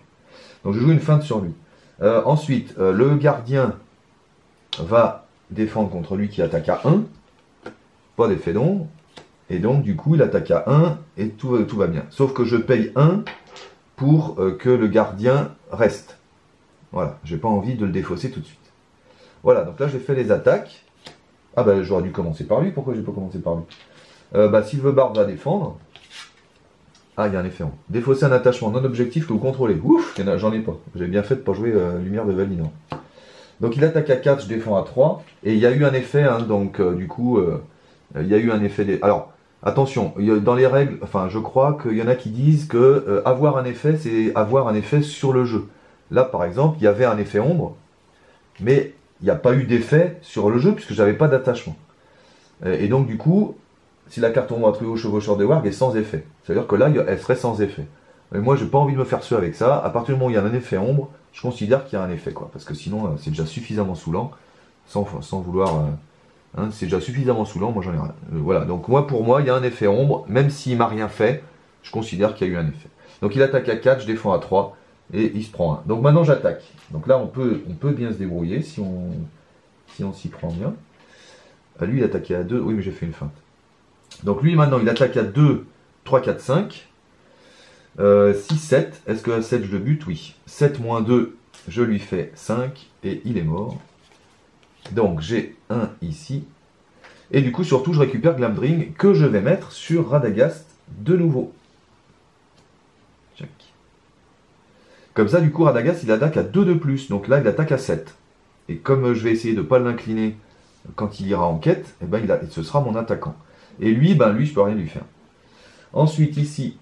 Donc je joue une feinte sur lui. Ensuite, le gardien va défendre contre lui qui attaque à 1. Pas d'effet d'ombre. Et donc, du coup, il attaque à 1 et tout va bien. Sauf que je paye 1 pour que le gardien reste. Voilà, j'ai pas envie de le défausser tout de suite. Voilà, donc là, j'ai fait les attaques. Ah bah, j'aurais dû commencer par lui. Pourquoi j'ai pas commencé par lui? Silverbarb va défendre. Ah, il y a un effet. Défausser un attachement non objectif que vous contrôlez. Ouf, j'en ai pas. J'ai bien fait de pas jouer Lumière de Valinor. Donc, il attaque à 4, je défends à 3. Et il y a eu un effet, hein, donc du coup, il y a eu un effet... Alors... Attention, dans les règles, enfin je crois qu'il y en a qui disent que avoir un effet, c'est avoir un effet sur le jeu. Là par exemple, il y avait un effet ombre, mais il n'y a pas eu d'effet sur le jeu puisque j'avais pas d'attachement. Et donc du coup, si la carte ombre attribuée au chevaucheur de warg est sans effet, c'est-à-dire que là, elle serait sans effet. Et moi, j'ai pas envie de me faire suer avec ça. À partir du moment où il y a un effet ombre, je considère qu'il y a un effet, quoi, parce que sinon, c'est déjà suffisamment saoulant, sans vouloir... Hein, c'est déjà suffisamment saoulant, moi j'en ai rien. Voilà, donc pour moi, il y a un effet ombre, même s'il m'a rien fait, je considère qu'il y a eu un effet. Donc il attaque à 4, je défends à 3, et il se prend 1. Donc maintenant j'attaque. Donc là on peut bien se débrouiller si on s'y prend bien. Lui il attaquait à 2, oui mais j'ai fait une feinte. Donc lui maintenant il attaque à 2, 3, 4, 5. 6, 7, est-ce que à 7 je le bute? Oui. 7 moins 2, je lui fais 5, et il est mort. Donc j'ai 1 ici. Et du coup, surtout, je récupère Glamdring que je vais mettre sur Radagast de nouveau. Check. Comme ça, du coup, Radagast, il attaque à 2 de plus. Donc là, il attaque à 7. Et comme je vais essayer de ne pas l'incliner quand il ira en quête, eh ben, ce sera mon attaquant. Et lui, lui, je peux rien lui faire. Ensuite, ici,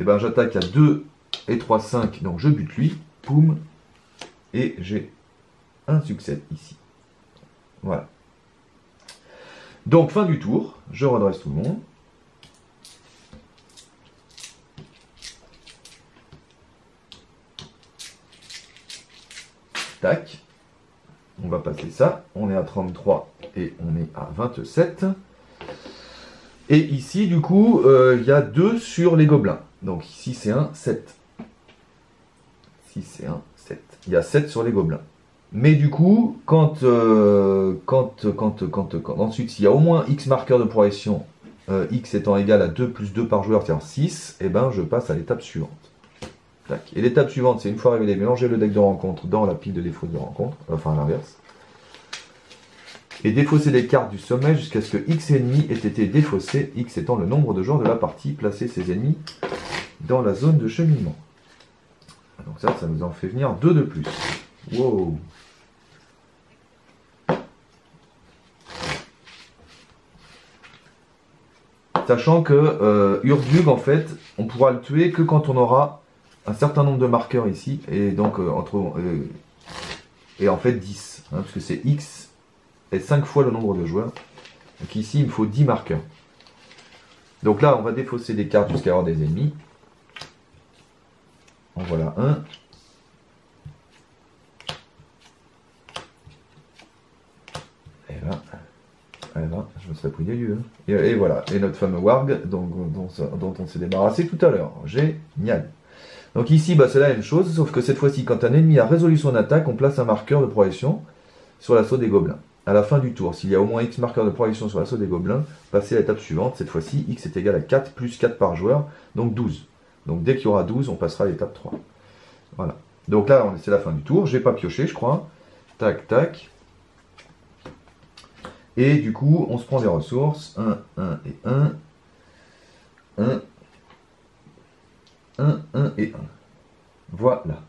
eh ben, j'attaque à 2 et 3, 5. Donc je bute lui. Poum. Et j'ai un succès ici. Voilà. Donc, fin du tour, je redresse tout le monde. Tac. On va passer ça. On est à 33 et on est à 27. Et ici, du coup, il y a 2 sur les gobelins. Donc ici, c'est un 7. Ici, c'est un 7. Il y a 7 sur les gobelins. Mais du coup, ensuite, s'il y a au moins X marqueurs de progression, X étant égal à 2 plus 2 par joueur, c'est-à-dire 6, et ben je passe à l'étape suivante. Tac. Et l'étape suivante, c'est une fois révélé, mélanger le deck de rencontre dans la pile de défaut de rencontre, enfin à l'inverse. Et défausser les cartes du sommet jusqu'à ce que X ennemis aient été défaussés, X étant le nombre de joueurs de la partie, placer ses ennemis dans la zone de cheminement. Donc ça nous en fait venir 2 de plus. Wow! Sachant que Urdug, en fait, on pourra le tuer que quand on aura un certain nombre de marqueurs ici, et donc et en fait 10, hein, parce que c'est X et 5 fois le nombre de joueurs. Donc ici, il me faut 10 marqueurs. Donc là, on va défausser des cartes jusqu'à avoir des ennemis. En voilà un. là, je me serais pris des lieux. Hein. Et voilà, et notre fameux warg dont on s'est débarrassé tout à l'heure. Génial. Donc ici, bah, c'est la même chose, sauf que cette fois-ci, quand un ennemi a résolu son attaque, on place un marqueur de progression sur l'assaut des gobelins. À la fin du tour, s'il y a au moins X marqueurs de progression sur l'assaut des gobelins, passez à l'étape suivante. Cette fois-ci, X est égal à 4 plus 4 par joueur, donc 12. Donc dès qu'il y aura 12, on passera à l'étape 3. Voilà. Donc là, c'est la fin du tour. Je vais pas piocher, je crois. Tac, tac. Et du coup, on se prend des ressources. 1, 1 et 1. 1. 1, 1 et 1. Voilà.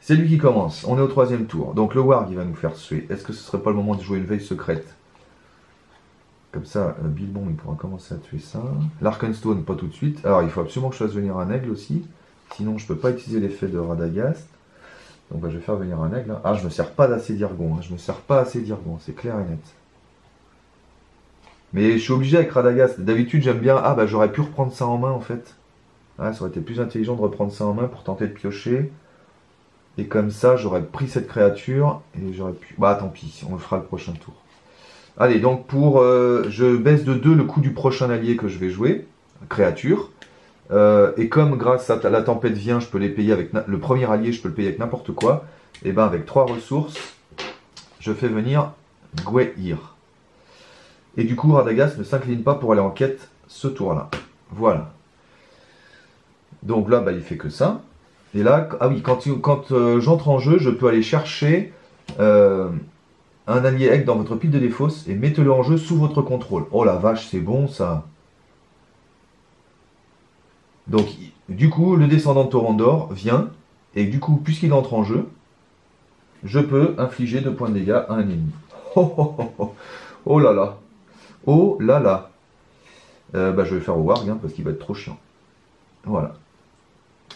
C'est lui qui commence. On est au 3e tour. Donc le warg, il va nous faire tuer. Est-ce que ce serait pas le moment de jouer une veille secrète? Comme ça, Bilbon, il pourra commencer à tuer ça. L'Arkenstone, pas tout de suite. Alors, il faut absolument que je fasse venir un aigle aussi. Sinon, je peux pas utiliser l'effet de Radagast. Donc, bah, je vais faire venir un aigle. Hein. Ah, je me sers pas d'assez d'Irgon. Hein. Je me sers pas assez d'Irgon. C'est clair et net. Mais je suis obligé avec Radagast. D'habitude, j'aime bien... Ah, bah, j'aurais pu reprendre ça en main, en fait. Ouais, ça aurait été plus intelligent de reprendre ça en main pour tenter de piocher. Et comme ça, j'aurais pris cette créature. Et j'aurais pu... Bah, tant pis. On le fera le prochain tour. Allez, donc pour... je baisse de 2 le coût du prochain allié que je vais jouer. Créature. Et comme grâce à la tempête vient, je peux les payer avec... Le premier allié, je peux le payer avec n'importe quoi. Et bien avec 3 ressources, je fais venir Gweir. Et du coup, Radagast ne s'incline pas pour aller en quête ce tour-là. Voilà. Donc là, bah, il fait que ça. Et là, ah oui, quand j'entre en jeu, je peux aller chercher un allié aigle dans votre pile de défausse et mettez-le en jeu sous votre contrôle. Oh la vache, c'est bon ça. Donc, du coup, le descendant de Torondor vient, et du coup, puisqu'il entre en jeu, je peux infliger 2 points de dégâts à un ennemi. Oh, oh, oh, oh. Oh là là. Oh là là. Bah, je vais faire au warg, hein, parce qu'il va être trop chiant. Voilà.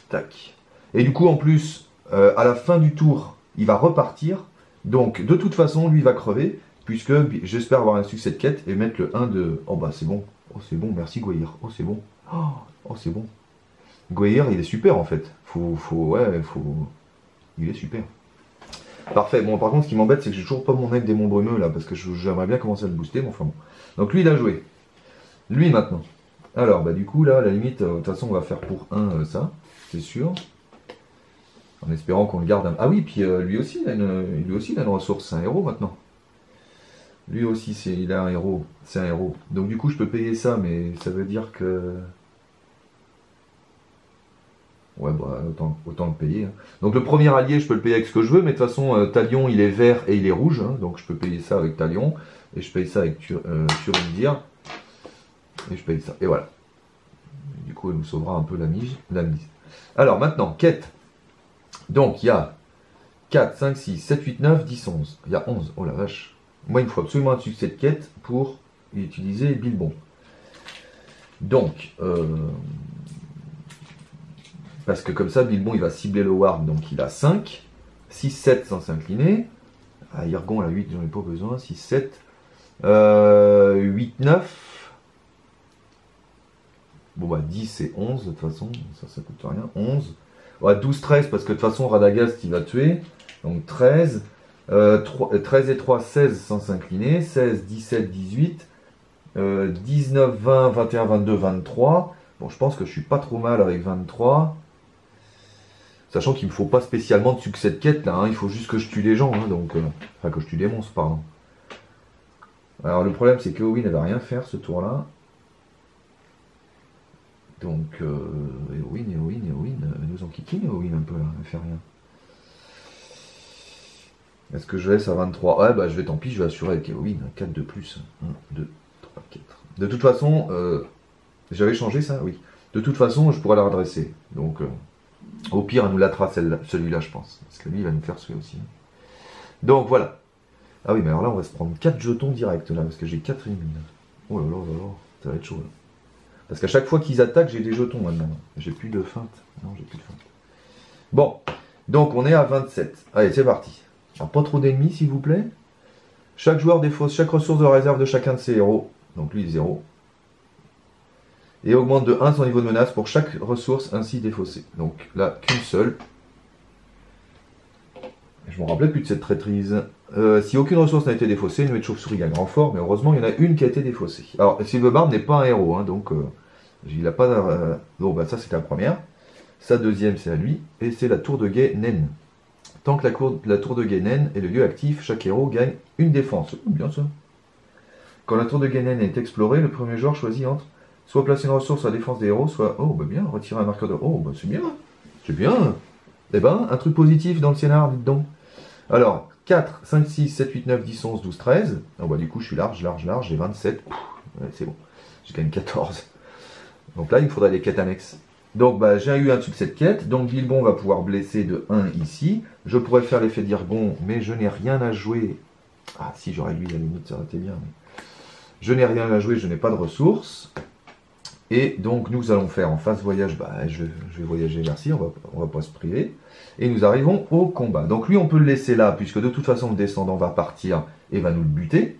Tac. Et du coup, en plus, à la fin du tour, il va repartir. Donc, de toute façon, lui va crever, puisque j'espère avoir un succès de quête et mettre le 1 de... Oh bah, c'est bon. Oh, c'est bon, merci Gweir. Oh, c'est bon. Oh, c'est bon. Gweir, il est super en fait. Il est super. Parfait. Bon, par contre, ce qui m'embête, c'est que j'ai toujours pas mon aigle démon brumeux là, parce que j'aimerais bien commencer à le booster, mais enfin bon. Donc lui, il a joué. Lui maintenant. Alors, bah du coup, là, à la limite, de toute façon, on va faire pour 1 ça, c'est sûr. En espérant qu'on le garde un... Ah oui, puis lui aussi, il a une ressource, c'est un héros maintenant. Lui aussi, il a un héros, c'est un héros. Donc du coup, je peux payer ça, mais ça veut dire que... Ouais, bah, autant le payer. Hein. Donc le premier allié, je peux le payer avec ce que je veux, mais de toute façon, Talion, il est vert et il est rouge, hein, donc je peux payer ça avec Talion, et je paye ça avec Turindir, et je paye ça, et voilà. Du coup, elle nous sauvera un peu la mise. Alors maintenant, quête. Donc il y a 4, 5, 6, 7, 8, 9, 10, 11. Il y a 11, oh la vache. Moi, il me faut absolument un succès de quête pour utiliser Bilbon. Donc, parce que comme ça, Bilbon, il va cibler le warg, donc il a 5. 6, 7 sans s'incliner. Ah, Irgon, la 8, j'en ai pas besoin. 6, 7. 8, 9. Bon, bah 10 et 11, de toute façon, ça coûte rien. 11. Ouais, 12, 13, parce que de toute façon, Radagast, il va tuer. Donc 13. 13 et 3, 16 sans s'incliner. 16, 17, 18. 19, 20, 21, 22, 23. Bon, je pense que je suis pas trop mal avec 23. Sachant qu'il ne me faut pas spécialement de succès de quête là, hein. Il faut juste que je tue des gens, hein, donc, enfin que je tue des monstres, pardon. Alors le problème c'est que Owen ne va rien faire ce tour là. Donc Owen nous en kicking Owen un peu là, elle fait rien. Est-ce que je laisse à 23? Ouais bah je vais, tant pis, je vais assurer avec Owen, 4 de plus. 1, 2, 3, 4. De toute façon, j'avais changé ça, oui. De toute façon, je pourrais la redresser. Donc au pire, elle nous latera celui-là, je pense. Parce que lui, il va nous faire suer aussi. Donc voilà. Ah oui, mais alors là, on va se prendre 4 jetons directs là, parce que j'ai 4 ennemis. Oh là là là là, ça va être chaud là. Parce qu'à chaque fois qu'ils attaquent, j'ai des jetons maintenant. J'ai plus de feinte. Non, j'ai plus de feinte. Bon, donc on est à 27. Allez, c'est parti. Alors, pas trop d'ennemis, s'il vous plaît. Chaque joueur défausse chaque ressource de réserve de chacun de ses héros. Donc lui, 0. Et augmente de 1 son niveau de menace pour chaque ressource ainsi défaussée. Donc là, qu'une seule. Je me rappelais plus de cette traîtrise. Si aucune ressource n'a été défaussée, une nuée de chauve-souris gagne renfort, mais heureusement il y en a une qui a été défaussée. Alors Silverbarb n'est pas un héros, hein, donc il a pas. Bon bah ça c'est la première. Sa deuxième c'est à lui, et c'est la tour de guet naine. Tant que la tour de guet naine est le lieu actif, chaque héros gagne une défense. Oh, bien ça. Quand la tour de guet naine est explorée, le premier joueur choisit entre soit placer une ressource à la défense des héros, soit oh bah bien, retirer un marqueur de. Oh bah c'est bien. C'est bien. Eh ben, un truc positif dans le scénar, dites donc. Alors, 4, 5, 6, 7, 8, 9, 10, 11, 12, 13. Oh bah du coup, je suis large, j'ai 27. Ouais, c'est bon. Je gagne 14. Donc là, il me faudra les quêtes annexes. Donc bah, j'ai eu un succès de quête. Donc Bilbon va pouvoir blesser de 1 ici. Je pourrais faire l'effet d'Irgon, mais je n'ai rien à jouer. Ah si, j'aurais lui, à la limite, ça aurait été bien. Mais... je n'ai rien à jouer, je n'ai pas de ressources. Et donc nous allons faire en phase voyage, bah, je vais voyager, merci, on va pas se priver. Et nous arrivons au combat. Donc lui on peut le laisser là, puisque de toute façon le descendant va partir et va nous le buter.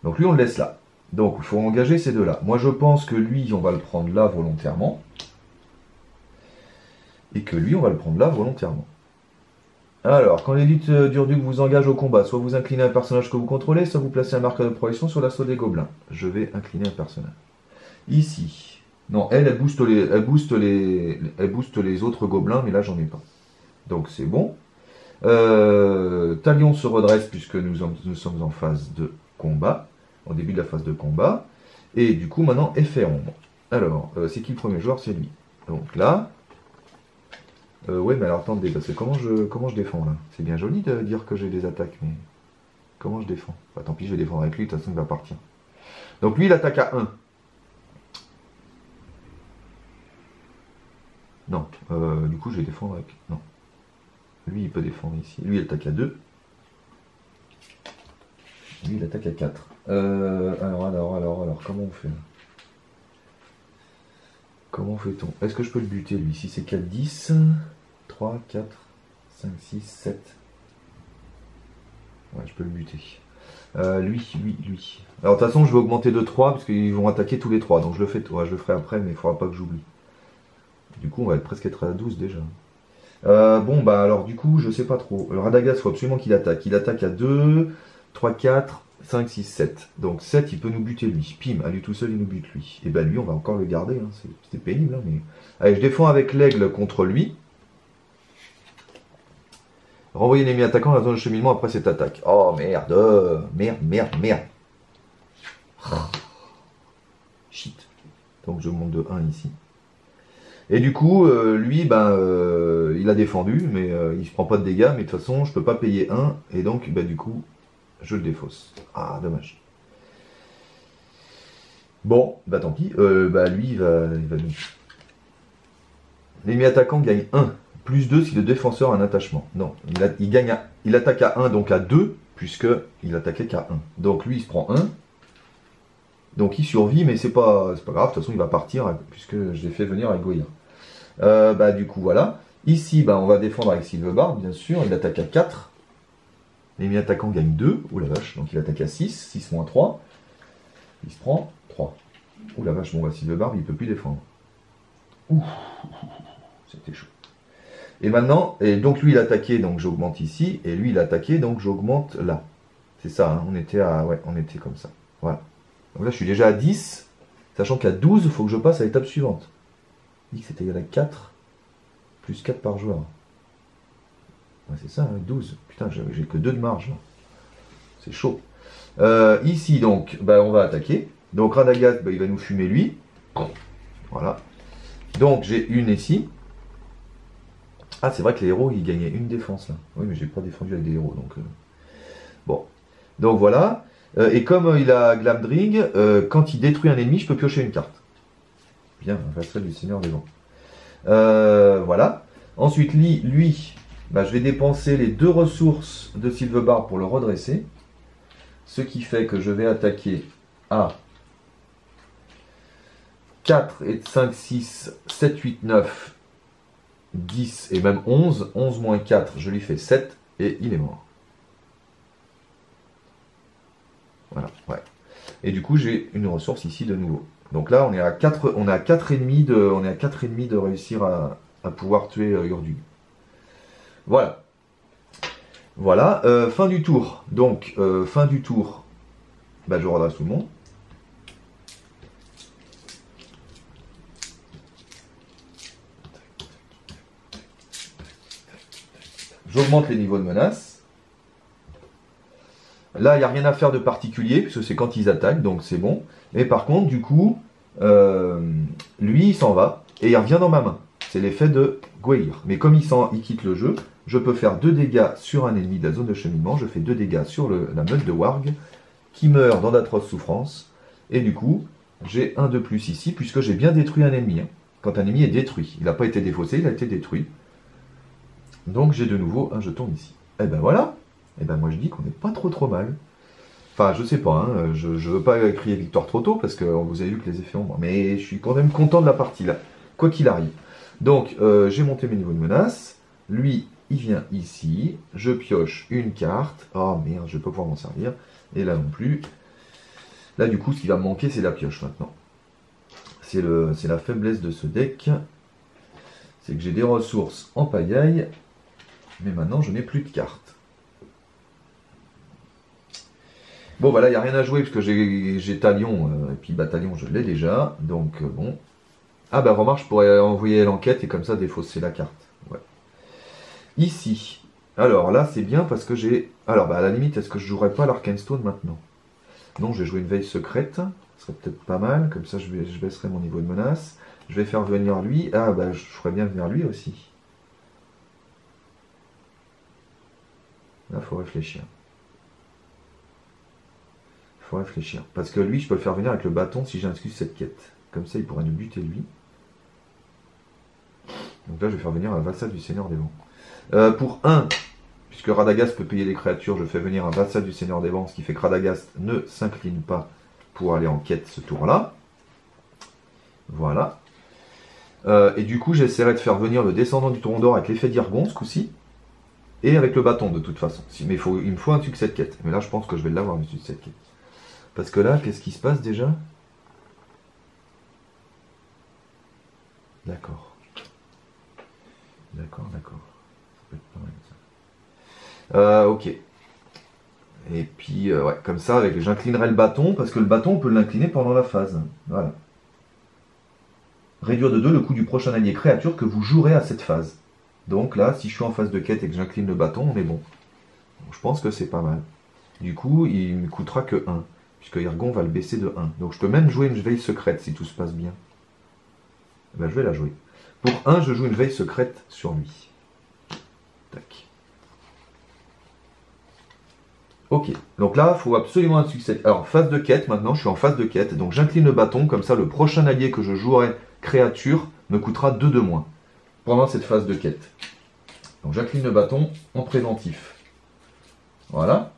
Donc lui on le laisse là. Donc il faut engager ces deux-là. Moi je pense que lui on va le prendre là volontairement. Et que lui on va le prendre là volontairement. Alors, quand l'élite d'Urduc vous engage au combat, soit vous inclinez un personnage que vous contrôlez, soit vous placez un marqueur de progression sur l'assaut des gobelins. Je vais incliner un personnage. Ici. Non, elle booste les autres gobelins, mais là, j'en ai pas. Donc, c'est bon. Talion se redresse puisque nous sommes en phase de combat. Au début de la phase de combat. Et du coup, maintenant, effet ombre. Alors, c'est qui le premier joueur? C'est lui. Donc là... ouais, mais alors attendez, parce que comment je défends là? C'est bien joli de dire que j'ai des attaques, mais... comment je défends? Bah, tant pis, je vais défendre avec lui, de toute façon, il va partir. Donc lui, il attaque à 1. Non, du coup je vais défendre avec... non. Lui il peut défendre ici. Lui il attaque à 2. Lui il attaque à 4. Alors, comment on fait? Comment fait-on? Est-ce que je peux le buter lui? Si c'est 4, 10, 3, 4, 5, 6, 7. Ouais, je peux le buter. Lui. Alors de toute façon je vais augmenter de 3 parce qu'ils vont attaquer tous les 3. Donc je le ferai après, mais il ne faudra pas que j'oublie. Du coup, on va presque être à 12 déjà. Bon, bah alors du coup, je sais pas trop. Le Radagast, il faut absolument qu'il attaque. Il attaque à 2, 3, 4, 5, 6, 7. Donc 7, il peut nous buter lui. Pim, à lui tout seul, il nous bute lui. Et bah lui, on va encore le garder. Hein. C'est pénible. Hein, mais... allez, je défends avec l'aigle contre lui. Renvoyer l'ennemi attaquant à la zone de cheminement après cette attaque. Oh merde. Merde. Shit. Donc je monte de 1 ici. Et du coup, lui, il a défendu, mais il se prend pas de dégâts, mais de toute façon, je peux pas payer 1, et donc, du coup, je le défausse. Ah, dommage. Bon, tant pis, lui, il va nous... L'ennemi attaquant gagne 1, plus 2 si le défenseur a un attachement. Non, il attaque à 1, donc à 2, puisqu'il attaquait qu'à 1. Donc lui, il se prend 1. Donc il survit, mais c'est pas grave, de toute façon, il va partir, puisque je l'ai fait venir avec Goya. Du coup, voilà. Ici, on va défendre avec Silverbarb, bien sûr. Il attaque à 4. L'ennemi attaquant gagne 2. Oh la vache, donc il attaque à 6. 6 moins 3. Il se prend 3. Oh la vache, bon, Silverbarb, il peut plus défendre. Ouh, c'était chaud. Et maintenant, donc lui, il attaquait, donc j'augmente ici. Et lui, il attaquait, donc j'augmente là. C'est ça, hein, on était comme ça. Voilà. Donc là, je suis déjà à 10. Sachant qu'à 12, il faut que je passe à l'étape suivante. Dit que c'était égal à 4, plus 4 par joueur. Ouais, c'est ça, hein, 12. Putain, j'ai que 2 de marge. C'est chaud. Ici, donc, on va attaquer. Donc, Radagast, il va nous fumer lui. Voilà. Donc, j'ai une ici. Ah, c'est vrai que les héros, ils gagnaient une défense, là. Oui, mais j'ai pas défendu avec des héros, donc... Bon. Donc, voilà. Et comme il a Glamdring, quand il détruit un ennemi, je peux piocher une carte. Bien, un vassal du Seigneur des Vents. Voilà. Ensuite, lui, je vais dépenser les 2 ressources de Silverbarb pour le redresser. Ce qui fait que je vais attaquer à 4 et 5, 6, 7, 8, 9, 10 et même 11. 11 moins 4, je lui fais 7 et il est mort. Voilà, ouais. Et du coup, j'ai une ressource ici de nouveau. Donc là, on est à 4 ennemis de réussir à pouvoir tuer Urdu. Voilà. Voilà, fin du tour. Donc, fin du tour, bah, je redresse tout le monde. J'augmente les niveaux de menace. Là, il n'y a rien à faire de particulier, puisque c'est quand ils attaquent, donc c'est bon. Mais par contre, du coup, lui, il s'en va, et il revient dans ma main. C'est l'effet de Gwaihir. Mais comme il quitte le jeu, je peux faire 2 dégâts sur un ennemi de la zone de cheminement, je fais 2 dégâts sur la meute de Warg, qui meurt dans d'atroces souffrances, et du coup, j'ai un de plus ici, puisque j'ai bien détruit un ennemi. Hein. Quand un ennemi est détruit, il n'a pas été défaussé, il a été détruit. Donc j'ai de nouveau un jeton ici. Et ben voilà. Et ben moi je dis qu'on n'est pas trop mal. Enfin je sais pas, hein, je veux pas crier victoire trop tôt parce que vous avez vu que les effets ont moins. Mais je suis quand même content de la partie là, quoi qu'il arrive. Donc j'ai monté mes niveaux de menace. Lui il vient ici, je pioche une carte. Oh merde, je vais pas pouvoir m'en servir. Et là non plus. Là du coup ce qui va me manquer c'est la pioche maintenant. C'est la faiblesse de ce deck. C'est que j'ai des ressources en pagaille. Mais maintenant, je n'ai plus de cartes. Bon, bah là, il n'y a rien à jouer, parce que j'ai Talion, et puis Bataillon, je l'ai déjà. Donc, bon. Ah, bah, remarque, je pourrais envoyer l'enquête, et comme ça, défausser la carte. Ouais. Ici. Alors, là, c'est bien, parce que j'ai... Alors, bah, à la limite, est-ce que je jouerais pas l'Arcane Stone, maintenant? Non, je vais jouer une veille secrète. Ce serait peut-être pas mal. Comme ça, je baisserai mon niveau de menace. Je vais faire venir lui. Ah, bah, je ferais bien venir lui aussi. Là, il faut réfléchir. Il faut réfléchir. Parce que lui, je peux le faire venir avec le bâton si j'inclus cette quête. Comme ça, il pourra nous buter lui. Donc là, je vais faire venir un vassal du Seigneur des Vents. Pour 1, puisque Radagast peut payer les créatures, je fais venir un vassal du Seigneur des Vents, ce qui fait que Radagast ne s'incline pas pour aller en quête ce tour-là. Voilà. Et du coup, j'essaierai de faire venir le descendant du Toron d'Or avec l'effet d'Irgon, ce coup-ci. Et avec le bâton, de toute façon. Mais il me faut un succès de quête. Mais là, je pense que je vais l'avoir, le succès de quête. Parce que là, qu'est-ce qui se passe déjà? D'accord. D'accord. Ça peut être pas mal ça. Ok. Et puis, ouais, comme ça, j'inclinerai le bâton, parce que le bâton, on peut l'incliner pendant la phase. Voilà. Réduire de 2 le coût du prochain allié créature que vous jouerez à cette phase. Donc là, si je suis en phase de quête et que j'incline le bâton, on est bon. Donc, je pense que c'est pas mal. Du coup, il ne me coûtera que 1. Puisque Irgon va le baisser de 1. Donc je peux même jouer une veille secrète si tout se passe bien. Ben, je vais la jouer. Pour 1, je joue une veille secrète sur lui. Tac. Ok. Donc là, il faut absolument un succès. Alors, phase de quête, maintenant, je suis en phase de quête. Donc j'incline le bâton, comme ça, le prochain allié que je jouerai créature me coûtera 2 de moins. Pendant cette phase de quête. Donc j'incline le bâton en préventif. Voilà.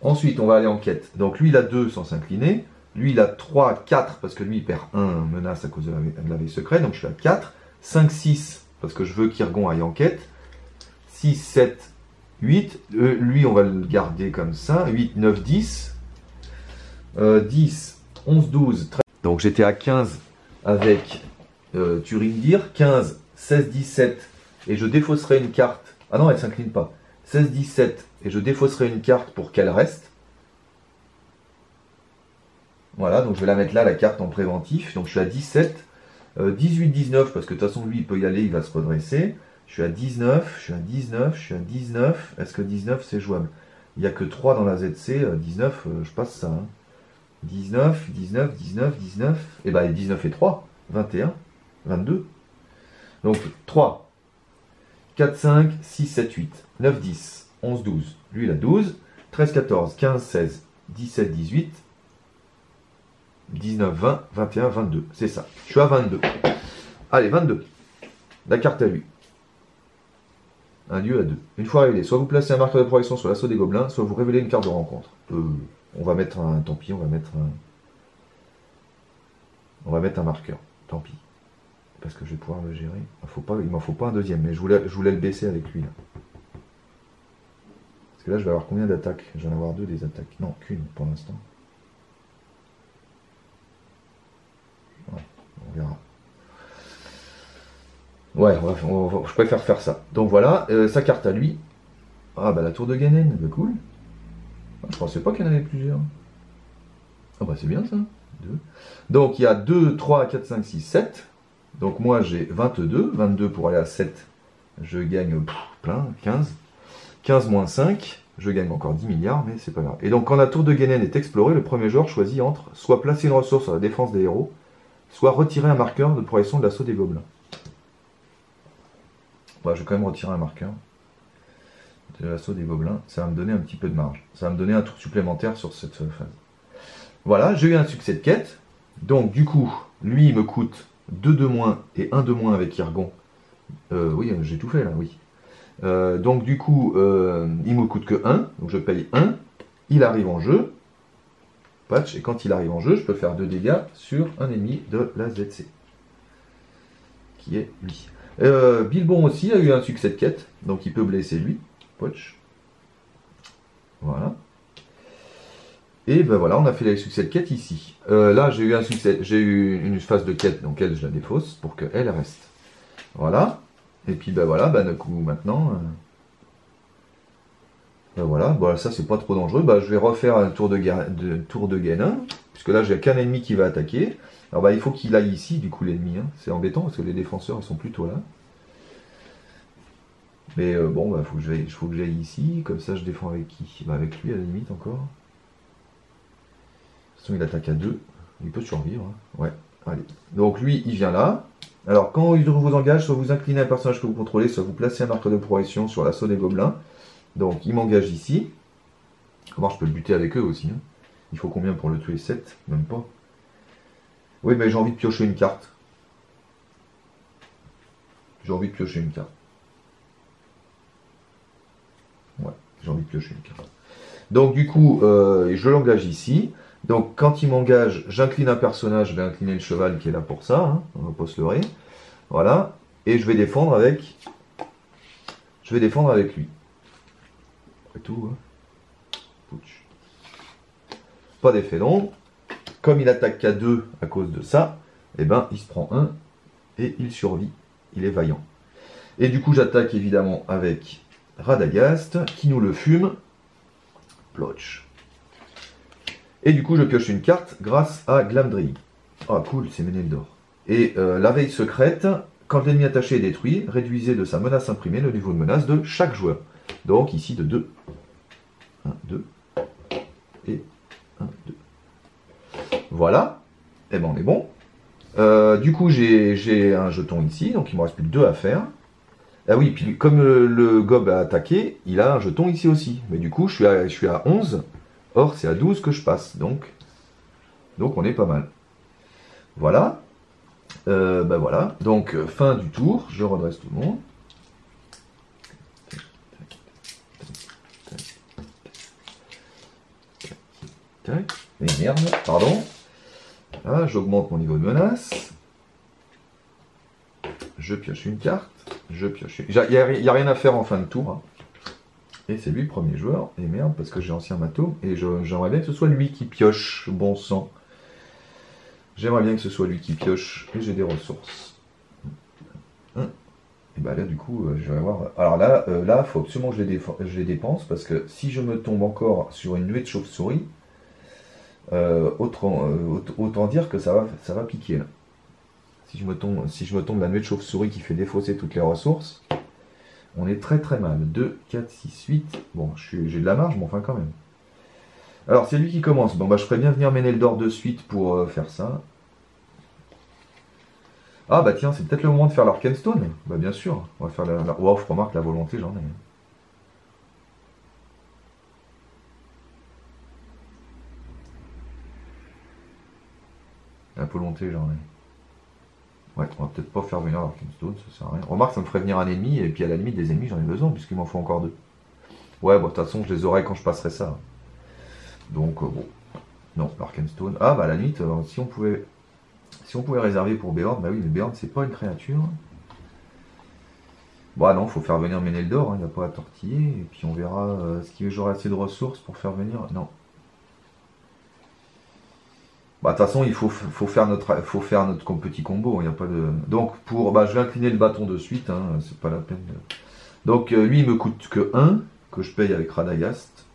Ensuite, on va aller en quête. Donc lui, il a 2 sans s'incliner. Lui, il a 3, 4, parce que lui, il perd 1 menace à cause de la veille secrète. Donc je suis à 4. 5, 6, parce que je veux qu'Irgon aille en quête. 6, 7, 8. Lui, on va le garder comme ça. 8, 9, 10. 10, 11, 12, 13. Donc j'étais à 15 avec Turindir. 15, 16, 17. Et je défausserai une carte. Ah non, elle ne s'incline pas. 16, 17. Et je défausserai une carte pour qu'elle reste. Voilà, donc je vais la mettre là, la carte en préventif. Donc je suis à 17. 18, 19, parce que de toute façon, lui, il peut y aller, il va se redresser. Je suis à 19, je suis à 19, je suis à 19. Est-ce que 19, c'est jouable? Il n'y a que 3 dans la ZC. 19, je passe ça. Hein. 19, 19, 19, 19. Et bien, 19 et 3. 21, 22. Donc 3, 4, 5, 6, 7, 8, 9, 10, 11, 12. Lui, il a 12. 13, 14, 15, 16, 17, 18. 19, 20, 21, 22. C'est ça. Je suis à 22. Allez, 22. La carte à lui. Un lieu à 2. Une fois révélé, soit vous placez un marqueur de progression sur l'assaut des gobelins, soit vous révélez une carte de rencontre. On va mettre un... Tant pis, on va mettre un marqueur. Tant pis. Parce que je vais pouvoir le gérer. Il m'en faut pas un deuxième, mais je voulais le baisser avec lui. Là. Parce que là, je vais avoir combien d'attaques? Je vais en avoir 2 des attaques. Non, qu'une pour l'instant. Ouais, on verra. Ouais, je préfère faire ça. Donc voilà, sa carte à lui. Ah bah la tour de Ganen, bah cool. Ah, je pensais pas qu'il y en avait plusieurs. Ah bah c'est bien ça. 2. Donc il y a 2, 3, 4, 5, 6, 7. Donc moi j'ai 22. 22 pour aller à 7. Je gagne plein, 15. 15 moins 5. Je gagne encore 10 milliards, mais c'est pas grave. Et donc quand la tour de Ganen est explorée, le premier joueur choisit entre soit placer une ressource sur la défense des héros, soit retirer un marqueur de progression de l'assaut des gobelins. Bah, je vais quand même retirer un marqueur de l'assaut des gobelins. Ça va me donner un petit peu de marge. Ça va me donner un tour supplémentaire sur cette phase. Voilà, j'ai eu un succès de quête. Donc du coup, lui il me coûte 2 de moins et 1 de moins avec Irgon. Oui, j'ai tout fait là, oui. Donc du coup, il me coûte que 1, donc je paye 1. Il arrive en jeu. Patch, et quand il arrive en jeu, je peux faire 2 dégâts sur un ennemi de la ZC. Qui est lui. Bilbon aussi a eu un succès de quête, donc il peut blesser lui. Patch. Voilà. Et ben voilà, on a fait les succès de quête ici. Là, j'ai eu un succès, j'ai eu une phase de quête, donc elle, je la défausse pour qu'elle reste. Voilà. Et puis ben voilà, ben du coup maintenant, ben voilà, bon, ça c'est pas trop dangereux. Ben, je vais refaire un tour de Ganon, puisque là j'ai qu'un ennemi qui va attaquer. Alors ben, il faut qu'il aille ici, du coup l'ennemi. Hein. C'est embêtant parce que les défenseurs ils sont plutôt là. Mais bon, ben, faut que j'aille ici, comme ça je défends avec qui? Ben, avec lui à la limite encore. Il attaque à 2, il peut survivre. Hein. Ouais, allez. Donc lui, il vient là. Alors quand il vous engage, soit vous inclinez un personnage que vous contrôlez, soit vous placez un marqueur de progression sur l'assaut des gobelins. Donc il m'engage ici. Comment je peux le buter avec eux aussi. Hein. Il faut combien pour le tuer? 7? Même pas. Oui, mais j'ai envie de piocher une carte. J'ai envie de piocher une carte. Ouais, j'ai envie de piocher une carte. Donc du coup, je l'engage ici. Donc quand il m'engage, j'incline un personnage, je vais incliner le cheval qui est là pour ça, hein, on va pas se leurrer. Voilà. Et je vais défendre avec lui. C'est tout. Hein. Pas d'effet d'ombre. Comme il attaque qu'à 2 à cause de ça, eh ben il se prend 1 et il survit. Il est vaillant. Et du coup j'attaque évidemment avec Radagast qui nous le fume. Plotch. Et du coup, je pioche une carte grâce à Glamdring. Ah, cool, c'est Méneldor. Et la veille secrète, quand l'ennemi attaché est détruit, réduisez de sa menace imprimée le niveau de menace de chaque joueur. Donc ici de 2. 1, 2. Et 1, 2. Voilà. Et ben on est bon. Du coup, j'ai un jeton ici, donc il me reste plus que 2 à faire. Ah oui, puis comme le gob a attaqué, il a un jeton ici aussi. Mais du coup, je suis à 11. Or, c'est à 12 que je passe, donc on est pas mal. Voilà. Ben voilà. Donc, fin du tour. Je redresse tout le monde. Et merde, pardon. Là, j'augmente mon niveau de menace. Je pioche une carte. Je pioche une... Il n'y a rien à faire en fin de tour. Hein. Et c'est lui le premier joueur. Et merde, parce que j'ai ancien matos. Et j'aimerais bien que ce soit lui qui pioche. Bon sang. J'aimerais bien que ce soit lui qui pioche. Et j'ai des ressources. Et bah là, du coup, je vais avoir... Alors là, il faut absolument que je les dépense. Parce que si je me tombe encore sur une nuée de chauve-souris, autant dire que ça va piquer là. Si je me tombe la nuée de chauve-souris qui fait défausser toutes les ressources, on est très très mal. 2, 4, 6, 8. Bon, j'ai de la marge, mais enfin quand même. Alors, c'est lui qui commence. Bon, bah, je ferais bien venir Méneldor de suite pour faire ça. Ah, bah tiens, c'est peut-être le moment de faire l'Arkenstone. Bah, bien sûr. On va faire la... Wow, je remarque la volonté, j'en ai. La volonté, j'en ai. Ouais, on va peut-être pas faire venir l'Arkenstone, ça sert à rien. Remarque, ça me ferait venir un ennemi, et puis à la limite des ennemis, j'en ai besoin, puisqu'il m'en faut encore 2. Ouais, bon, de toute façon, je les aurai quand je passerai ça. Donc, bon. Non, l'Arkenstone. Ah, bah à la limite, si on pouvait réserver pour Béorn, bah oui, mais Béorn, c'est pas une créature. Bah non, faut faire venir Méneldor, il n'y a pas à tortiller, et puis on verra est-ce que j'aurai assez de ressources pour faire venir. Non. Bah de toute façon, il faut faire notre petit combo, il n'y a pas de. Donc je vais incliner le bâton de suite, hein, c'est pas la peine. Donc lui il me coûte que 1. que je paye avec Radagast.